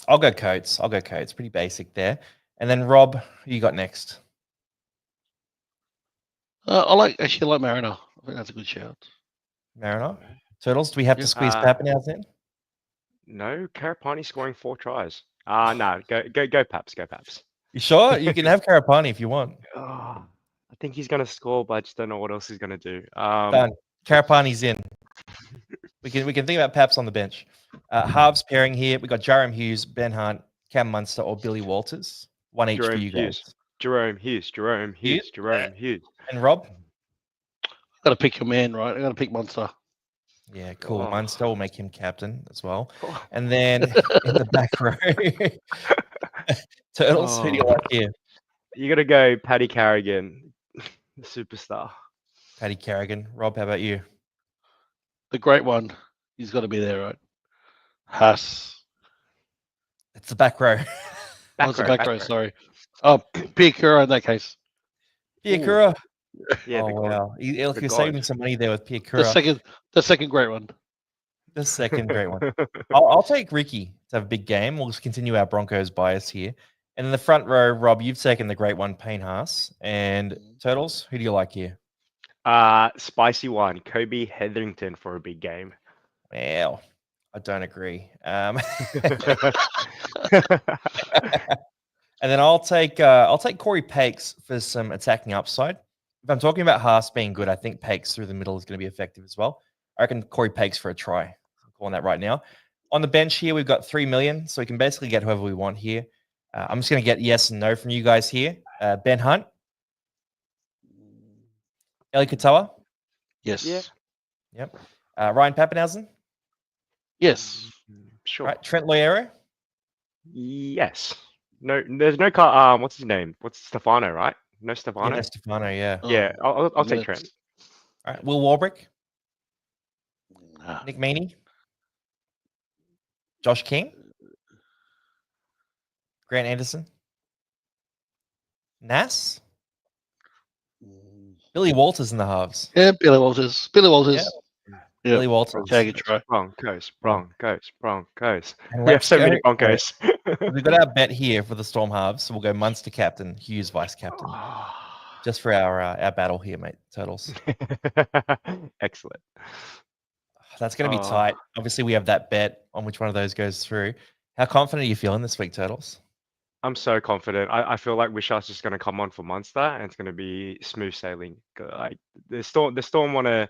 I'll go Coates. Pretty basic there. And then, Rob, who you got next? I like Mariner. I think that's a good shout. Mariner? Turtles, do we have to squeeze Pappenhausen in? No, Karapani scoring 4 tries. No, go Paps, go Paps. You sure? You can have Karapani if you want. Oh, I think he's going to score, but I just don't know what else he's going to do. Done. Karapani's in. We can think about Paps on the bench. Halves pairing here. We got Jarom Hughes, Ben Hunt, Cam Munster, or Billy Walters. One each for you guys. Jerome Hughes. And Rob? Got to pick your man, right? I got to pick Munster. Yeah, cool. Munster will make him captain as well. And then in the back row, Turtles, who do you like here? You got to go Paddy Carrigan, the superstar. Paddy Carrigan. Rob, how about you? The great one. He's got to be there, right? Haas. It's the back row. It's the back row, sorry. Oh, Piakura in that case. Piakura. Yeah, wow. You're saving some money there with Piakura. The second great one. The second great one. I'll take Ricky to have a big game. We'll just continue our Broncos bias here. And in the front row, Rob, you've taken the great one, Payne Haas. And Turtles, who do you like here? Spicy one, Kobe Hetherington for a big game. Well, I don't agree. And then I'll take Corey Pakes for some attacking upside. If I'm talking about Haas being good, I think Pakes through the middle is going to be effective as well. I reckon Corey Pakes for a try. I'm calling that right now. On the bench here, we've got 3 million, so we can basically get whoever we want here. I'm just going to get yes and no from you guys here. Ben Hunt. Eli Katoa. Yes. Yeah. Yep. Ryan Pappenhausen. Yes. Sure. Right. Trent Loiero. Yes. No, there's no what's his name? What's Stefano, right? No Stefano. Yeah, Stefano, yeah. Yeah, I'll take Trent. All right. Will Warbrick. Nah. Nick Meaney. Josh King. Grant Anderson. Nass. Billy Walters in the halves. Yeah, Billy Walters. Yeah. Billy Walters. Take a try. Broncos. And We have let's so go. many Broncos. We've got our bet here for the Storm halves. So we'll go Munster captain, Hughes vice captain. Just for our battle here, mate. Turtles. Excellent. That's going to be tight. Obviously, we have that bet on which one of those goes through. How confident are you feeling this week, Turtles? I'm so confident. I feel like Wishar's just going to come on for Munster, and it's going to be smooth sailing. Like the Storm want to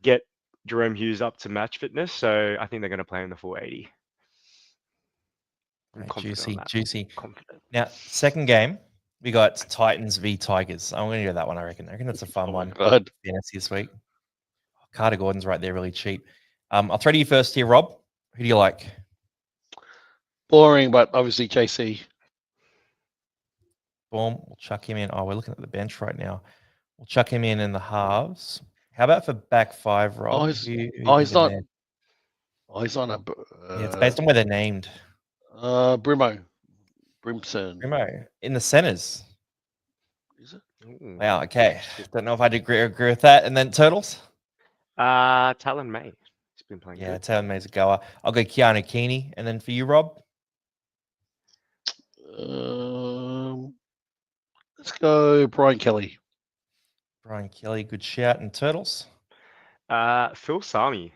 get Jerome Hughes up to match fitness, so I think they're going to play in the full 80. Juicy. Confident. Now, second game, we got Titans v Tigers. I'm going to go that one, I reckon. I reckon that's a fun one. God. Fantasy this week. Carter Gordon's right there, really cheap. I'll throw to you first here, Rob. Who do you like? Boring, but obviously JC. Boom. We'll chuck him in. Oh, we're looking at the bench right now. We'll chuck him in the halves. How about for back five, Rob? Oh, Who he's, do you oh, think he's in not. there? Oh, he's on a. Yeah, it's based on where they're named. Brimson. Primo in the centers. Is it? Ooh. Wow. Okay. Don't know if I'd agree with that. And then turtles. Talon May. He's been playing Yeah, good. Taylor May's a goer. I'll go Keanu Keeney. And then for you, Rob. Let's go Brian Kelly. Brian Kelly, good shout. And turtles. Phil Sami.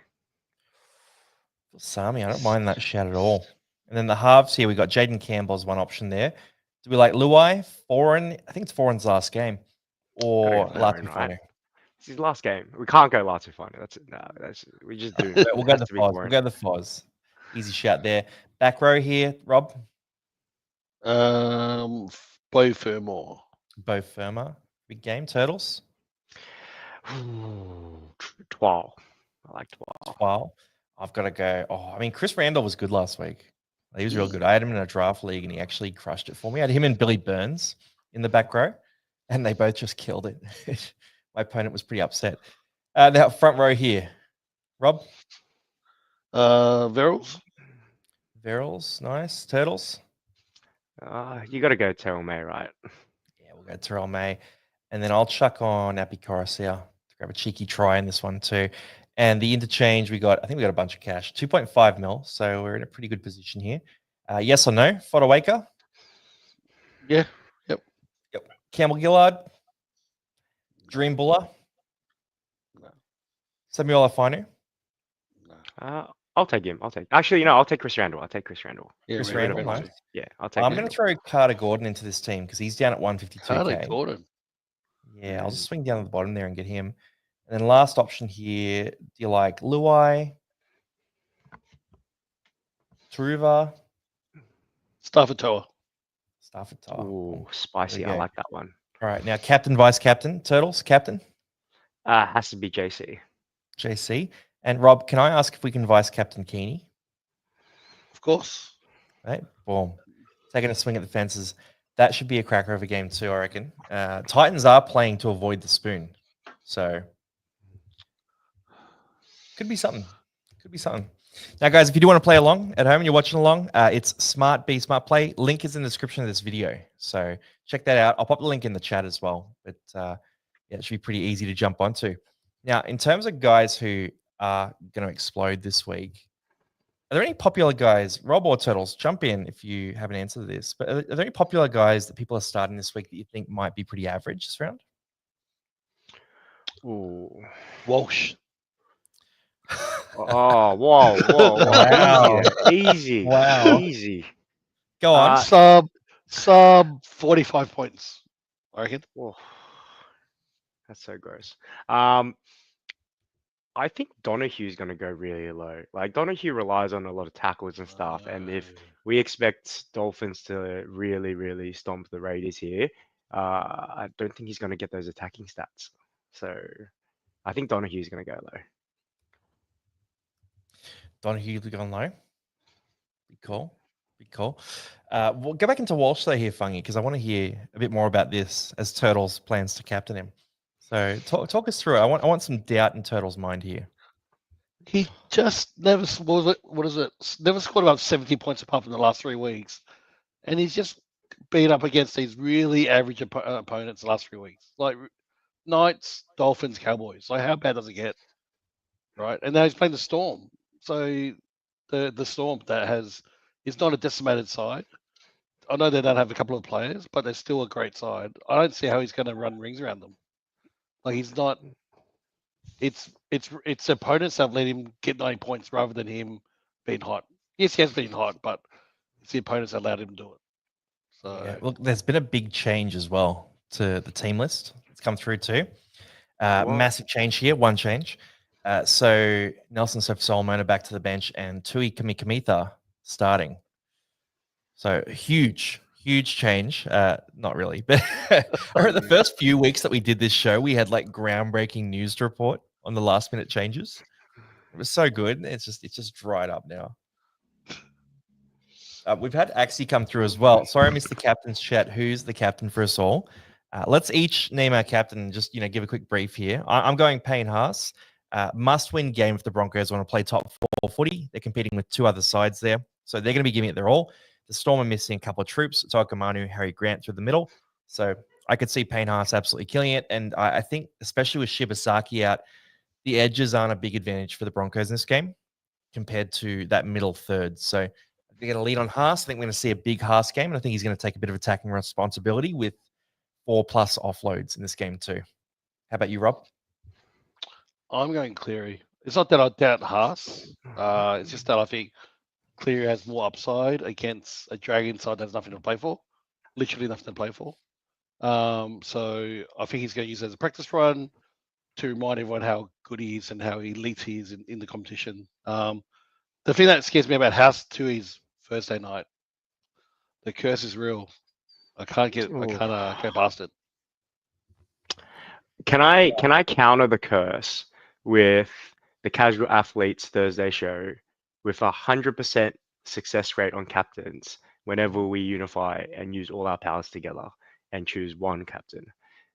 Sami, I don't mind that shout at all. And then the halves here, we got Jaden Campbell as one option there. Do we like Luai, Foreign? I think it's Foreign's last game. Or Go Latu Foreign, right? Fonu. It's his last game. We can't go Latu Fonu. We just do. We'll It go has the to be Foz. We'll Foreign. go the Foz. Easy shout there. Back row here, Rob. Bo Fermor. Bo Firma. Big game. Turtles. Twal. I like Twal. Well, I've got to go. Oh, I mean, Chris Randall was good last week. He was real good. I had him in a draft league and he actually crushed it for me. I had him and Billy Burns in the back row and they both just killed it. My opponent was pretty upset. Now, front row here. Rob. Verrills. Verrills. Nice. Turtles. You got to go Terrell May, right? Yeah, we'll go Terrell May. And then I'll chuck on Appy Coruscant to grab a cheeky try in this one too. And the interchange, I think we got a bunch of cash, 2.5 mil. So we're in a pretty good position here. Yes or no? Fodawaker? Yeah. Yep. Campbell Gillard? Dream Buller? No. Samuel Afinu? I'll take him. Actually, I'll take Chris Randall. Yeah, Chris Randall, nice. Yeah, I'll take I'm him. going to throw Carter Gordon into this team because he's down at 152K. Carter Gordon. Yeah, I'll just swing down to the bottom there and get him. And then last option here, do you like Luai? Turuva? Stafford Tower. Stafford Tower. Ooh, spicy. There we I go. like that one. All right, now captain, vice captain, Turtles, captain, Has to be JC. JC. And Rob, can I ask if we can vice captain Keeney? Of course. Right, boom. Taking a swing at the fences. That should be a cracker of a game too, I reckon. Titans are playing to avoid the spoon. So could be something. Now, guys, if you do want to play along at home and you're watching along, it's SmartB, Smart Play. Link is in the description of this video. So check that out. I'll pop the link in the chat as well. But yeah, it should be pretty easy to jump onto. Now, in terms of guys who are going to explode this week, are there any popular guys, Rob or Turtles, jump in if you have an answer to this, but are there any popular guys that people are starting this week that you think might be pretty average this round? Ooh. Walsh. Oh, whoa. Wow. Easy. Wow. Easy. Go on. Sub 45 points, I reckon. Whoa. That's so gross. I think Donahue's going to go really low. Like, Donahue relies on a lot of tackles and stuff. And if we expect Dolphins to really, really stomp the Raiders here, I don't think he's going to get those attacking stats. So I think Donahue's going to go low. Donahue going low. Big call. We'll go back into Walsh though here, Fungy, because I want to hear a bit more about this as Turtles plans to captain him. So talk us through it. I want some doubt in Turtles' mind here. He just never never scored about 70 points apart from the last 3 weeks, and he's just beat up against these really average opponents the last 3 weeks, like Knights, Dolphins, Cowboys. Like, how bad does it get? Right, and now he's playing the Storm. So the Storm is not a decimated side. I know they don't have a couple of players, but they're still a great side. I don't see how he's going to run rings around them. Like, he's not. It's opponents that have let him get 9 points rather than him being hot. Yes, he has been hot, but it's the opponents that allowed him to do it. So Yeah, look, there's been a big change as well to the team list. It's come through too. Massive change here. One change. So Nelson Solomona back to the bench and Tui Kamikamica starting. So huge change. Not really, but the first few weeks that we did this show, we had like groundbreaking news to report on the last minute changes. It was so good. It's just dried up now. We've had Axie come through as well. Sorry, I missed the captain's chat. Who's the captain for us all? Let's each name our captain and just give a quick brief here. I'm going Payne Haas. Must-win game if the Broncos want to play top 4 footy. They're competing with 2 other sides there, so they're going to be giving it their all. The Storm are missing a couple of troops. Toka Manu, Harry Grant through the middle. So I could see Payne Haas absolutely killing it. And I think, especially with Shibasaki out, the edges aren't a big advantage for the Broncos in this game compared to that middle third. So they're going to lead on Haas. I think we're going to see a big Haas game. And I think he's going to take a bit of attacking responsibility with 4+ offloads in this game too. How about you, Rob? I'm going Cleary. It's not that I doubt Haas. It's just that I think Cleary has more upside against a Dragon side that has nothing to play for. Literally nothing to play for. So I think he's going to use it as a practice run to remind everyone how good he is and how elite he is in the competition. The thing that scares me about Haas too is Thursday night. The curse is real. I can't go past it. Can I counter the curse with the Casual Athletes Thursday show with 100% success rate on captains whenever we unify and use all our powers together and choose one captain?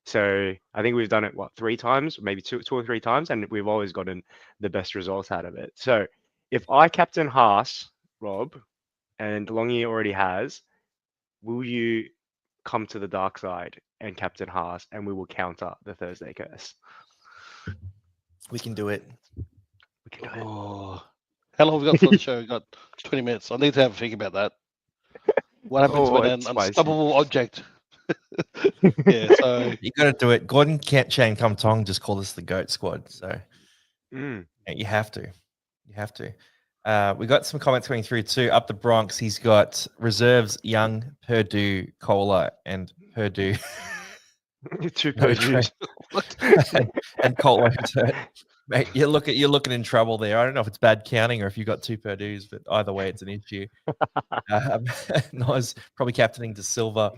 So I think we've done it 3 times, maybe two or 3 times, and we've always gotten the best results out of it. So if I captain Haas, Rob, and Longy already has, will you come to the dark side and captain Haas, and we will counter the Thursday curse? We can do it. We can do it. Oh, how long have we got for the show? We've got 20 minutes. I need to have a think about that. What happens when an it's spicy. unstoppable object? Yeah, so You got to do it. Gordon Chan Kum Tong just called us the GOAT squad. So you have to. You have to. We got some comments coming through too. Up the Bronx, he's got reserves Young, Purdue, Kohler, and Purdue. 2 Purdues. and Colt who's hurt. Mate, you're looking in trouble there. I don't know if it's bad counting or if you got 2 Purdues, but either way, it's an issue. Noz probably captaining to Silver.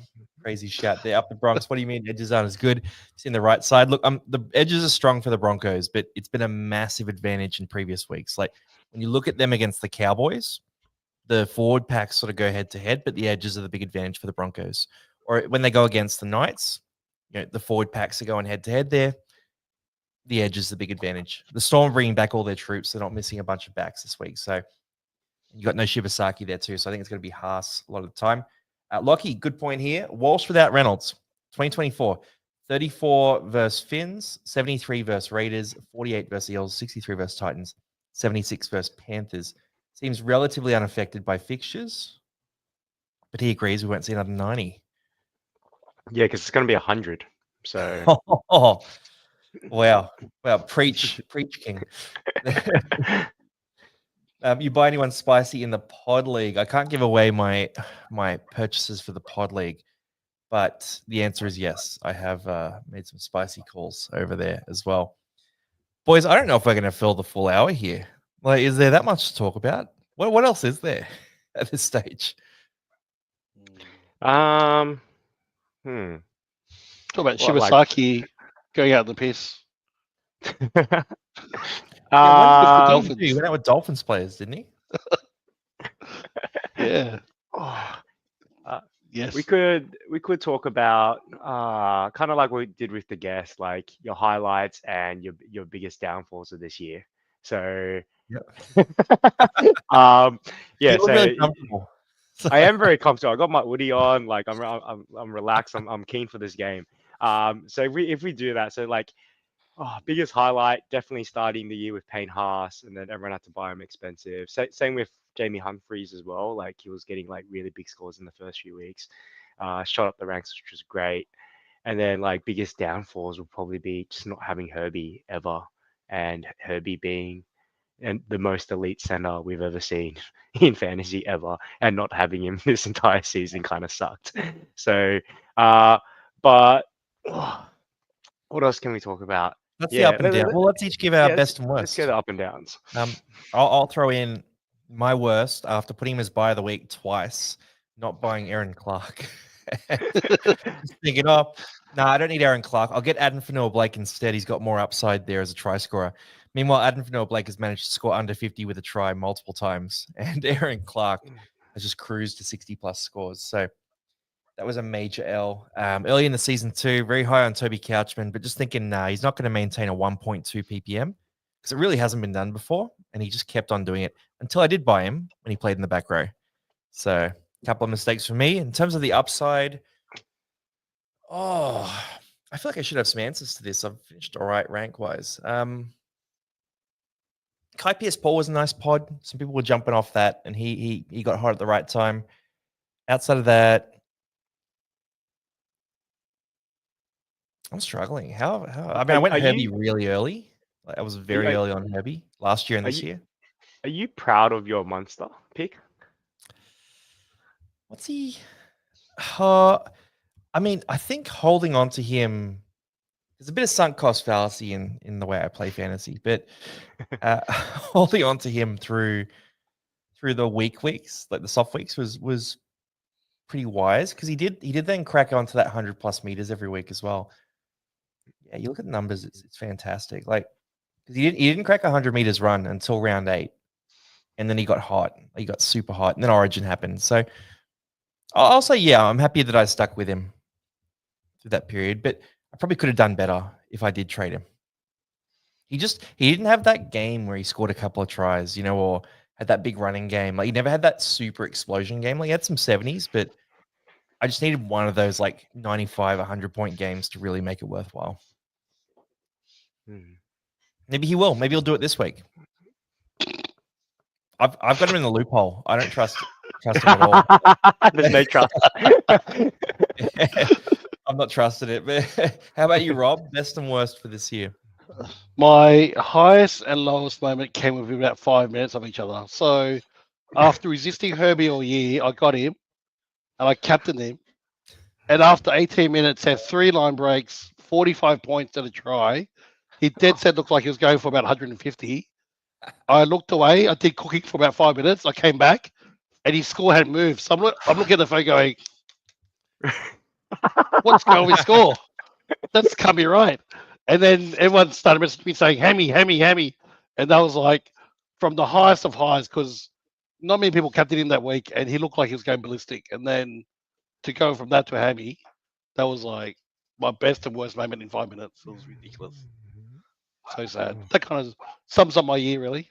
Crazy shout there. Up the Bronx. What do you mean edges aren't as good? It's in the right side. Look, the edges are strong for the Broncos, but it's been a massive advantage in previous weeks. Like when you look at them against the Cowboys, the forward packs sort of go head to head, but the edges are the big advantage for the Broncos. Or when they go against the Knights, the forward packs are going head to head there. The edge is the big advantage. The Storm bringing back all their troops. They're not missing a bunch of backs this week. So you got no Shibasaki there too. So I think it's going to be Haas a lot of the time. Lockie, good point here. Walsh without Reynolds, 2024. 34 versus Finns, 73 versus Raiders, 48 versus Eels, 63 versus Titans, 76 versus Panthers. Seems relatively unaffected by fixtures, but he agrees we won't see another 90. Yeah, because it's going to be 100. So wow, preach, King. You buy anyone spicy in the pod league? I can't give away my purchases for the pod league, but the answer is yes. I have made some spicy calls over there as well. Boys, I don't know if we're going to fill the full hour here. Like, is there that much to talk about? What else is there at this stage? talk about Shibasaki going out of the piss. He went out with Dolphins players, didn't he? Yeah. Yes. We could talk about kind of like what we did with the guest, like your highlights and your biggest downfalls of this year. So yeah, so really comfortable. I am very comfortable. I got my hoodie on, like I'm relaxed. I'm keen for this game. So if we do that, so like biggest highlight, definitely starting the year with Payne Haas, and then everyone had to buy him expensive. Same with Jamie Humphries as well. Like he was getting like really big scores in the first few weeks. Shot up the ranks, which was great. And then like biggest downfalls would probably be just not having Herbie ever, and Herbie being the most elite center we've ever seen in fantasy ever, and not having him this entire season kind of sucked. So, but what else can we talk about? That's the up and down. Well, let's each give our best and worst. Let's go the up and downs. I'll throw in my worst after putting him as buy of the week twice, not buying Aaron Clark. Just thinking, no, I don't need Aaron Clark. I'll get Adam Fanua-Blake instead. He's got more upside there as a try scorer. Meanwhile, Adam Fanua-Blake has managed to score under 50 with a try multiple times. And Aaron Clark, has just cruised to 60+ scores. So that was a major L. Early in the season too, very high on Toby Couchman, but just thinking, he's not going to maintain a 1.2 ppm because it really hasn't been done before, and he just kept on doing it until I did buy him when he played in the back row. So a couple of mistakes for me. In terms of the upside, I feel like I should have some answers to this. I've finished all right rank-wise. Kai Pierce-Paul was a nice pod. Some people were jumping off that, and he got hot at the right time. Outside of that, I'm struggling. How? I mean, I went Herbie really early. Like, I was very early on Herbie last year and this year. Are you proud of your Munster pick? What's he? I mean, I think holding on to him, there's a bit of sunk cost fallacy in the way I play fantasy, but holding on to him through the weeks, like the soft weeks, was pretty wise because he did then crack onto that 100+ meters every week as well. Yeah, you look at the numbers; it's fantastic. Like, because he didn't crack 100 meters run until round 8, and then he got hot. He got super hot, and then Origin happened. So I'll say, yeah, I'm happy that I stuck with him through that period, but I probably could have done better if I did trade him. He didn't have that game where he scored a couple of tries, or had that big running game. Like, he never had that super explosion game. Like, he had some 70s, but I just needed one of those like 95, 100-point games to really make it worthwhile. Maybe he will. Maybe he'll do it this week. I've got him in the loophole. I don't trust him at all. There's no trust. I'm not trusting it. But how about you, Rob? Best and worst for this year? My highest and lowest moment came within about 5 minutes of each other. So after resisting Herbie all year, I got him and I captained him. And after 18 minutes, had 3 line breaks, 45 points and a try. He dead set looked like he was going for about 150. I looked away. I did cooking for about 5 minutes. I came back, and his score hadn't moved. So I'm looking at the phone going, what's going on with score? That's can't be right. And then everyone started messaging me saying, hammy. And that was like from the highest of highs because not many people captained him that week, and he looked like he was going ballistic. And then to go from that to a hammy, that was like my best and worst moment in 5 minutes. It was ridiculous. So sad. That kind of sums up my year, really.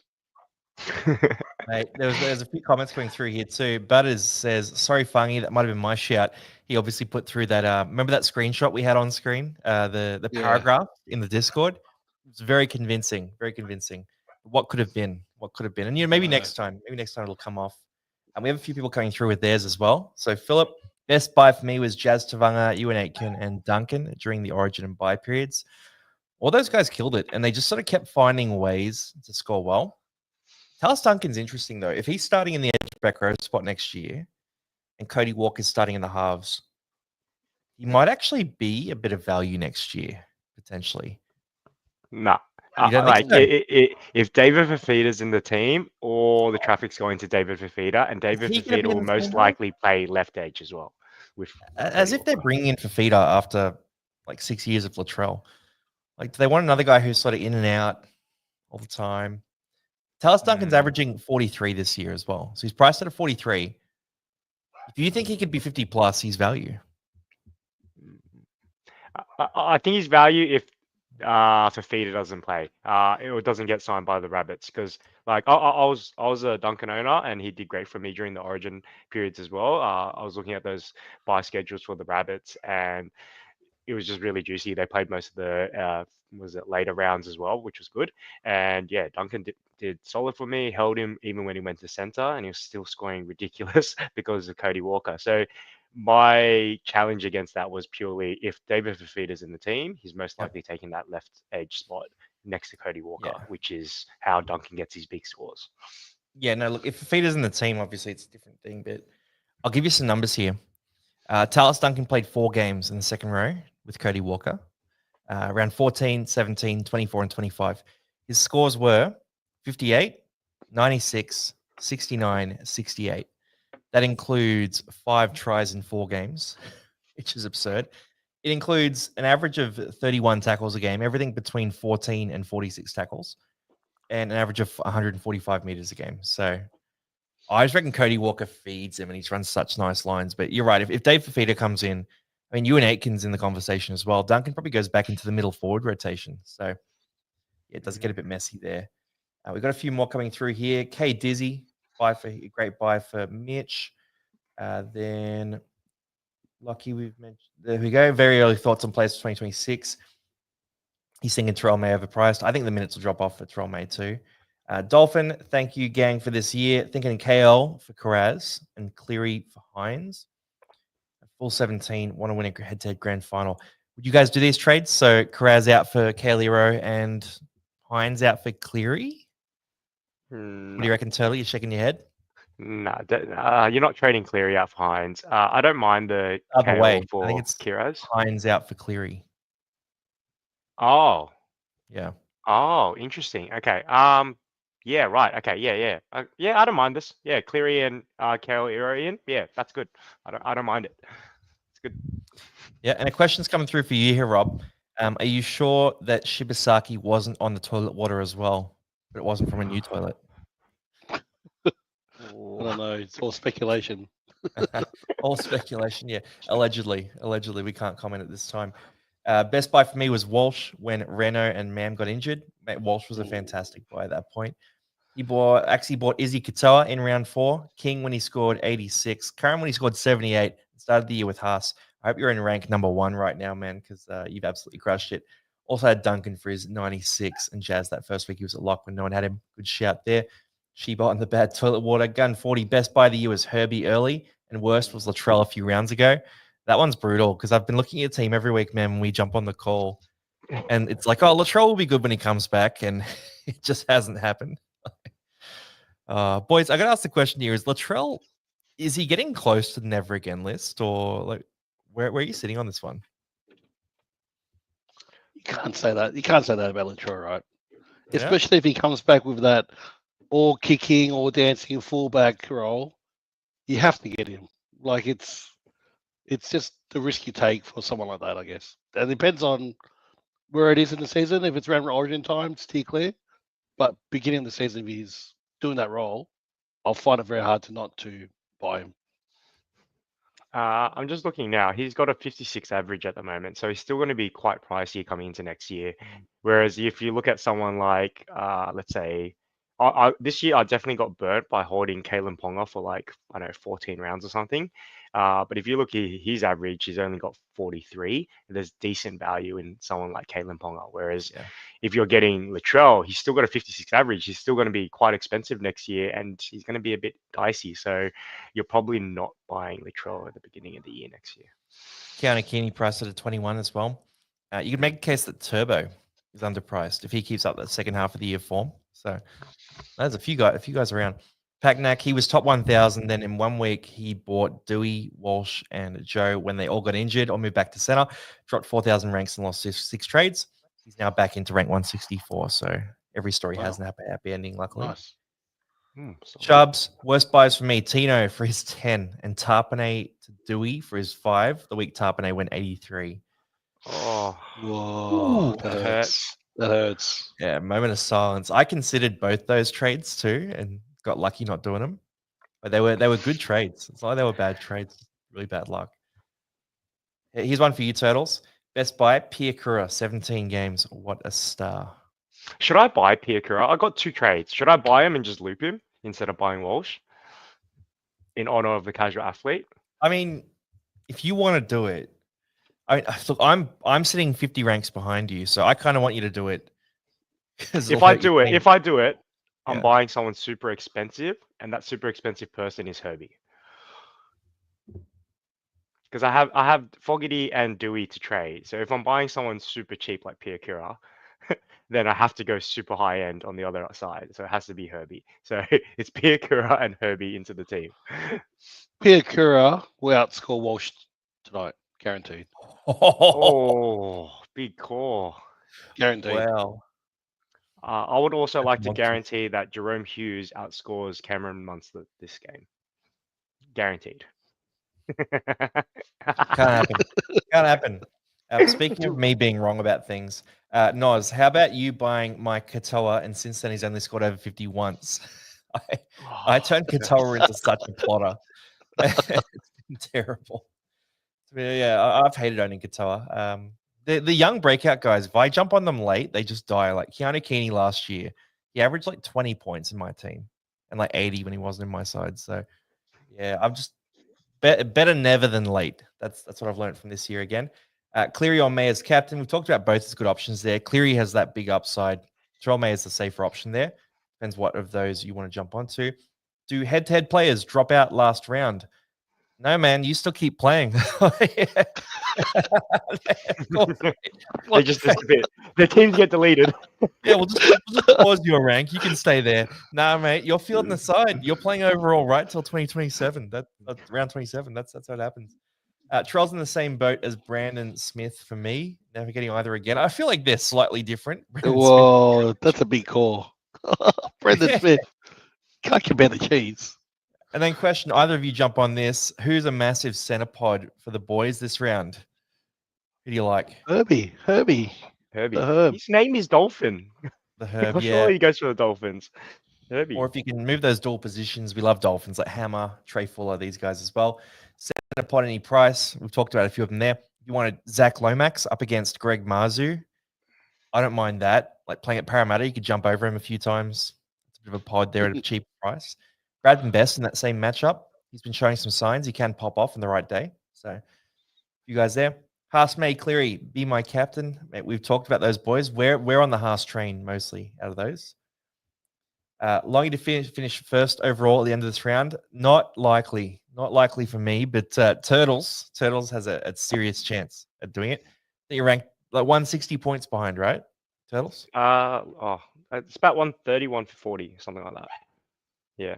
Mate, there's a few comments going through here too. Butters says, sorry, Fungy, that might have been my shout. He obviously put through that. Remember that screenshot we had on screen? The paragraph in the Discord? It's very convincing. Very convincing. What could have been? And maybe next time it'll come off. And we have a few people coming through with theirs as well. So Philip, best buy for me was Jazz Tavanga, Ewan Aitken, and Duncan during the Origin and buy periods. All those guys killed it, and they just sort of kept finding ways to score well. Talis Duncan's interesting, though. If he's starting in the edge back row spot next year and Cody Walker's starting in the halves, he might actually be a bit of value next year, potentially. No. You don't think so? If David Fafita's in the team, all the traffic's going to David Fafita, and David Fafita will most likely play left edge as well. As if they're bringing in Fafita after like 6 years of Latrell. Like, do they want another guy who's sort of in and out all the time? Talis Duncan's averaging 43 this year as well. So he's priced at a 43. If you think he could be 50+, he's value. I think his value if Fafita doesn't play, it doesn't get signed by the Rabbits, because like I was a Duncan owner and he did great for me during the Origin periods as well. I was looking at those buy schedules for the Rabbits and it was just really juicy. They played most of the later rounds as well, which was good. And yeah, Duncan did solid for me. Held him even when he went to center, and he was still scoring ridiculous because of Cody Walker. So my challenge against that was purely if David Fafita's in the team, he's most likely taking that left edge spot next to Cody Walker, which is how Duncan gets his big scores. Yeah, no, look, if Fafita's in the team, obviously it's a different thing, but I'll give you some numbers here. Talis Duncan played 4 games in the second row with Cody Walker, around 14, 17, 24, and 25. His scores were 58, 96, 69, 68. That includes 5 tries in 4 games, which is absurd. It includes an average of 31 tackles a game, everything between 14 and 46 tackles, and an average of 145 meters a game. So I just reckon Cody Walker feeds him and he's run such nice lines. But you're right. If Dave Fafita comes in, I mean, you and Aitkins in the conversation as well. Duncan probably goes back into the middle forward rotation. So yeah, it does get a bit messy there. We've got a few more coming through here. K Dizzy, great buy for Mitch. Then Lucky, we've mentioned. There we go. Very early thoughts on players for 2026. He's thinking Terrell May overpriced. I think the minutes will drop off for Terrell May too. Dolphin, thank you, gang, for this year. Thinking KL for Carraz and Cleary for Hines. Full 17, want to win a head-to-head grand final. Would you guys do these trades? So Carraz out for Kalero and Hines out for Cleary? What do you reckon, Turley? You're shaking your head? No, you're not trading Cleary out for Hines. I don't mind the Other KL way. for I think it's Kiraz. Hines out for Cleary. Oh, Yeah. oh, interesting. Okay. Yeah, right. Okay. Yeah. Yeah, I don't mind this. Yeah, Cleary and KL in. Yeah, that's good. I don't mind it. It's good. Yeah, and a question's coming through for you here, Rob. Are you sure that Shibasaki wasn't on the toilet water as well, but it wasn't from a new toilet? I don't know. It's all speculation. All speculation, yeah. Allegedly, we can't comment at this time. Best buy for me was Walsh when Reno and Mam got injured. Mate, Walsh was a fantastic buy at that point. He bought Izzy Katoa in round 4, King when he scored 86, Curran when he scored 78, started the year with Haas. I hope you're in rank number 1 right now, man, because you've absolutely crushed it. Also had Duncan for his 96 and Jazz that first week. He was at lock when no one had him. Good shout there. Sheba on the bad toilet water. Gun 40. Best buy of the year was Herbie early, and worst was Latrell a few rounds ago. That one's brutal because I've been looking at your team every week, man, when we jump on the call. And it's like, oh, Latrell will be good when he comes back, and it just hasn't happened. Boys, I got to ask the question here: is Latrell, is he getting close to the never again list, or like where are you sitting on this one? You can't say that. You can't say that about Latrell, right? Yeah. Especially if he comes back with that all kicking or dancing fullback role. You have to get him. Like it's just the risk you take for someone like that, I guess. It depends on where it is in the season. If it's around Origin time, steer clear. But beginning of the season, if he's doing that role, I'll find it very hard to not to buy him. I'm just looking now. He's got a 56 average at the moment, so he's still going to be quite pricey coming into next year. Whereas if you look at someone like, let's say, this year I definitely got burnt by holding Kalen Ponga for like, I don't know, 14 rounds or something. But if you look at his average, he's only got 43. There's decent value in someone like Kalen Ponga. Whereas if you're getting Latrell, he's still got a 56 average. He's still going to be quite expensive next year, and he's going to be a bit dicey. So you're probably not buying Latrell at the beginning of the year next year. Keanu Keeney priced at 21 as well. You could make a case that Turbo is underpriced if he keeps up that second half of the year form. So there's a few guys around. Pacnak, he was top 1,000. Then in 1 week, he bought Dewey, Walsh, and Joe when they all got injured or moved back to center. Dropped 4,000 ranks and lost 6 trades. He's now back into rank 164. So every story has a happy ending, luckily. Nice. Chubbs, worst buys for me. Tino for his 10 and Tarpanay to Dewey for his 5. The week Tarpanay went 83. Oh, whoa, that hurts. That hurts. Yeah, moment of silence. I considered both those trades too and got lucky not doing them. But they were good trades. It's not like they were bad trades. Really bad luck. Here's one for you, Turtles. Best buy, Pia Kura, 17 games. What a star. Should I buy Piakura? I got 2 trades. Should I buy him and just loop him instead of buying Walsh in honor of the casual athlete? I mean, if you want to do it, I mean, look, I'm sitting 50 ranks behind you, so I kind of want you to do it. If I do it, I'm buying someone super expensive, and that super expensive person is Herbie. Because I have Fogarty and Dewey to trade. So if I'm buying someone super cheap like Piakura, then I have to go super high end on the other side. So it has to be Herbie. So it's Piakura and Herbie into the team. Piakura will outscore Walsh tonight, guaranteed. Oh, big call. Guaranteed. Wow. I would also like to guarantee that Jerome Hughes outscores Cameron Munster this game. Guaranteed. Can't happen. Speaking of me being wrong about things, Noz, how about you buying Mike Katoa and since then he's only scored over 50 once? I turned Katoa into such a plotter. It's been terrible. Yeah, I've hated owning Katoa. The young breakout guys, if I jump on them late, they just die. Like Keanu Keeney last year, he averaged like 20 points in my team and like 80 when he wasn't in my side. So yeah, I'm just better never than late. That's what I've learned from this year again. Cleary on May as captain. We've talked about both as good options there. Cleary has that big upside. Terrell May is the safer option there. Depends what of those you want to jump onto. Do head-to-head players drop out last round? No, man, you still keep playing. They just disappear. Their teams get deleted. Yeah, we'll just pause your rank. You can stay there. Nah, mate, you're fielding the side. You're playing overall right till 2027. That's round 27. That's how it happens. Trell's in the same boat as Brandon Smith for me. Never getting either again. I feel like they're slightly different. Brandon Whoa, that's a big call. Brendan Smith. Can't compare the cheese. And then question, either of you jump on this. Who's a massive center pod for the boys this round? Who do you like? Herbie. Herbie. The Herb. His name is Dolphin. The Herb, I'm yeah. sure he goes for the Dolphins. Herbie. Or if you can move those dual positions, we love Dolphins like Hammer, Trey Fuller, these guys as well. Center pod any price. We've talked about a few of them there. You wanted Zach Lomax up against Greg Marzu. I don't mind that. Like playing at Parramatta, you could jump over him a few times. It's a bit of a pod there at a cheap price. Bradman Best in that same matchup. He's been showing some signs he can pop off on the right day. So you guys there. Haas May Cleary, be my captain. Mate, we've talked about those boys. We're on the Haas train mostly out of those. Longy to finish first overall at the end of this round. Not likely for me, but Turtles has a serious chance at doing it. I think you're ranked like 160 points behind, right? Turtles? It's about 130, 140, something like that. Yeah.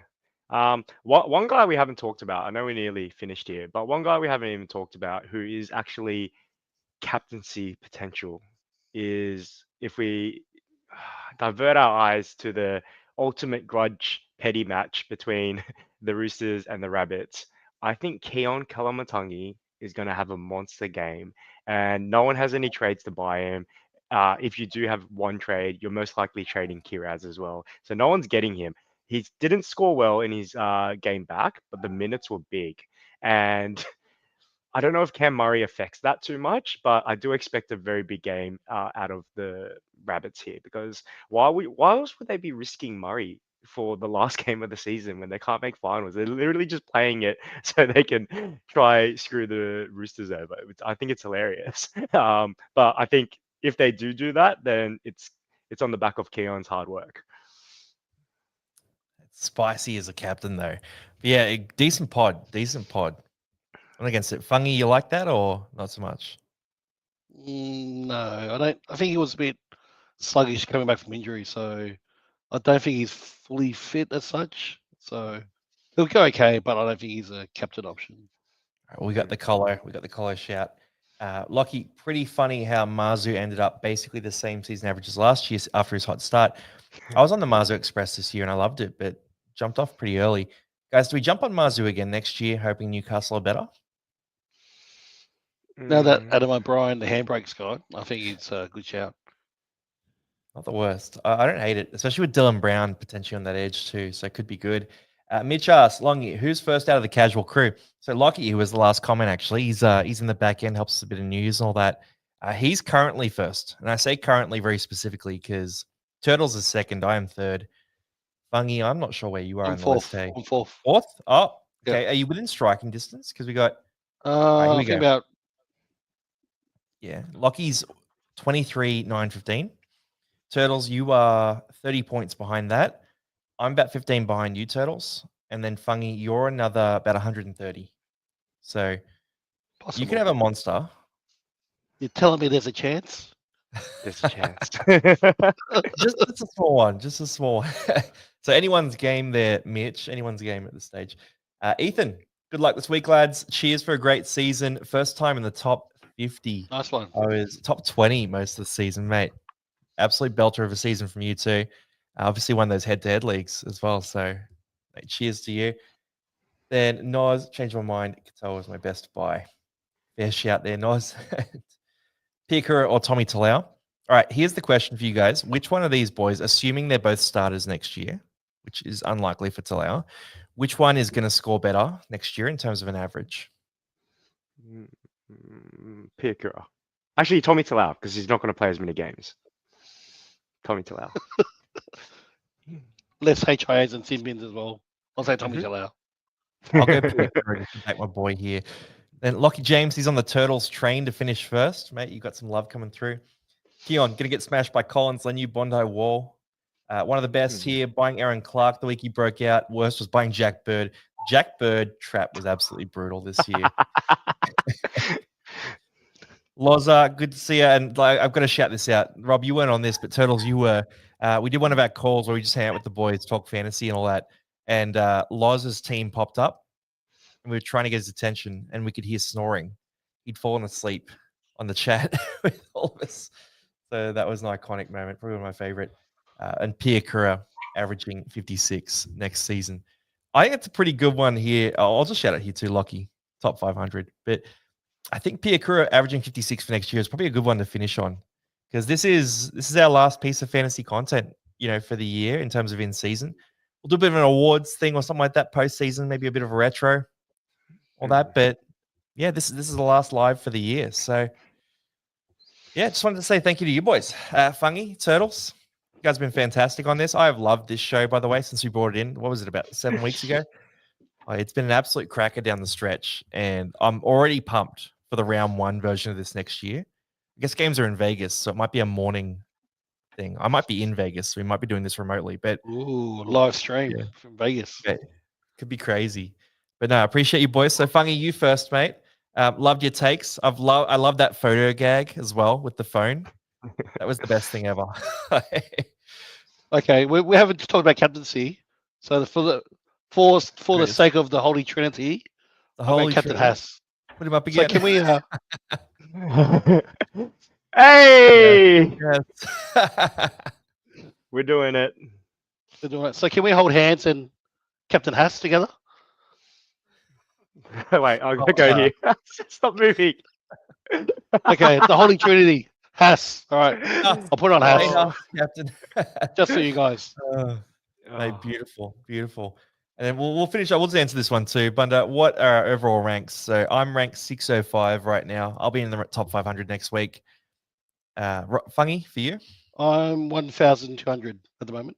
One guy we haven't talked about, I know we nearly finished here, but one guy we haven't even talked about who is actually captaincy potential is if we divert our eyes to the ultimate grudge petty match between the Roosters and the Rabbits. I think Keon Kalamatangi is going to have a monster game, and no one has any trades to buy him. If you do have one trade, you're most likely trading Kiraz as well. So no one's getting him. He didn't score well in his game back, but the minutes were big. And I don't know if Cam Murray affects that too much, but I do expect a very big game out of the Rabbits here, because why else would they be risking Murray for the last game of the season when they can't make finals? They're literally just playing it so they can try screw the Roosters over. I think it's hilarious. But I think if they do that, then it's on the back of Keon's hard work. Spicy as a captain, though. But yeah, decent pod. I'm against it. Fungy, you like that or not so much? No, I don't. I think he was a bit sluggish coming back from injury, so I don't think he's fully fit as such. So he'll go okay, but I don't think he's a captain option. All right, we got the collar shout. Lockie, pretty funny how Marzu ended up basically the same season average as last year after his hot start. I was on the Marzu Express this year and I loved it, but jumped off pretty early. Guys, do we jump on Marzu again next year, hoping Newcastle are better? Now that Adam O'Brien, the handbrake's got, I think it's a good shout. Not the worst. I don't hate it, especially with Dylan Brown potentially on that edge too, so it could be good. Mitch asks, Longy, who's first out of the casual crew? So Lockie, who was the last comment actually, he's in the back end, helps us a bit of news and all that. He's currently first, and I say currently very specifically because Turtles is second, I am third. Fungy, I'm not sure where you are I'm in the fourth. list. I'm fourth. Fourth? Oh, okay. Yep. Are you within striking distance? Because we got here I we think go. about Lockie's 23, 9, 15. Turtles, you are 30 points behind that. I'm about 15 behind you, Turtles. And then Fungy, you're another about 130. So possible. you can have a monster. You're telling me there's a chance? There's a chance. just a small one. Just a small one. So anyone's game there, Mitch. Anyone's game at this stage. Ethan, good luck this week, lads. Cheers for a great season. First time in the top 50. Nice one. I was top 20 most of the season, mate. Absolute belter of a season from you two. Obviously won those head-to-head leagues as well. So mate, cheers to you. Then Noz, changed my mind. Katoa was my best buy. Fair shout there, Noz. Picker or Tommy Talau. All right, here's the question for you guys. Which one of these boys, assuming they're both starters next year, which is unlikely for Talau. Which one is going to score better next year in terms of an average? Piakura. Actually, Tommy Talau, because he's not going to play as many games. Tommy Talau. Less HIAs and sin bins as well. I'll say Tommy Mhm. Talau. I'll go Piakura to take my boy here. Then Lockie James, he's on the Turtles train to finish first. Mate, you got some love coming through. Keon, going to get smashed by Collins, Lenu, Bondi Wall. One of the best here, buying Aaron Clark the week he broke out. Worst was buying Jack Bird. Jack Bird trap was absolutely brutal this year. Loza, good to see you. And I've got to shout this out. Rob, you weren't on this, but Turtles, you were. We did one of our calls where we just hang out with the boys, talk fantasy and all that. And Loz's team popped up, and we were trying to get his attention, and we could hear snoring. He'd fallen asleep on the chat with all of us. So that was an iconic moment, probably one of my favorite. And Piakura averaging 56 next season. I think it's a pretty good one here. I'll just shout out here too, Lockie, top 500. But I think Piakura averaging 56 for next year is probably a good one to finish on, because this is our last piece of fantasy content, for the year in terms of in season. We'll do a bit of an awards thing or something like that postseason, maybe a bit of a retro, all that. But yeah, this is the last live for the year. So yeah, just wanted to say thank you to you boys, Fungy Turtles. You guys have been fantastic on this. I have loved this show, by the way, since we brought it in. What was it, about 7 weeks ago? It's been an absolute cracker down the stretch, and I'm already pumped for the round 1 version of this next year. I guess games are in Vegas, so it might be a morning thing. I might be in Vegas, so we might be doing this remotely. But Ooh, live stream from Vegas. Okay. Could be crazy. But no, I appreciate you boys. So Fungy, you first, mate. Loved your takes. I love that photo gag as well with the phone. That was the best thing ever. Okay, we haven't talked about captaincy. So for the sake of the Holy Trinity, The I'm going Holy Captain Trinity. Haas. Put him up So again. can we? Hey! Yes. We're doing it. We're doing it. So can we hold hands and Captain Haas together? Wait, I'm gonna go here. Stop moving. Okay, the Holy Trinity. Haas. All right, I'll put it on Haas Later, Captain. just for you guys. Mate, beautiful, beautiful. And then we'll finish up. We'll just answer this one too. Bunda, what are our overall ranks? So I'm ranked 605 right now. I'll be in the top 500 next week. Fungy, for you? I'm 1,200 at the moment.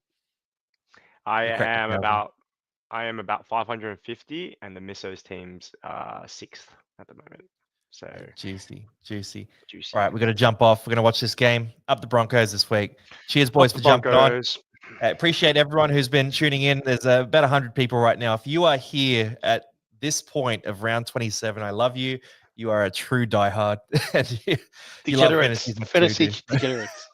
I You cracked am 1,000. about 550, and the Missos team's 6th at the moment. So Juicy. juicy. All right, we're going to jump off. We're going to watch this game. Up the Broncos this week. Cheers, boys, for jumping on. Appreciate everyone who's been tuning in. There's about 100 people right now. If you are here at this point of round 27, I love you. You are a true diehard. You love fantasy degenerates.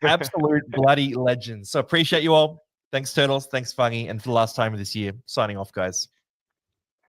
Absolute bloody legends. So appreciate you all. Thanks, Turtles. Thanks, Fungy. And for the last time of this year, signing off, guys.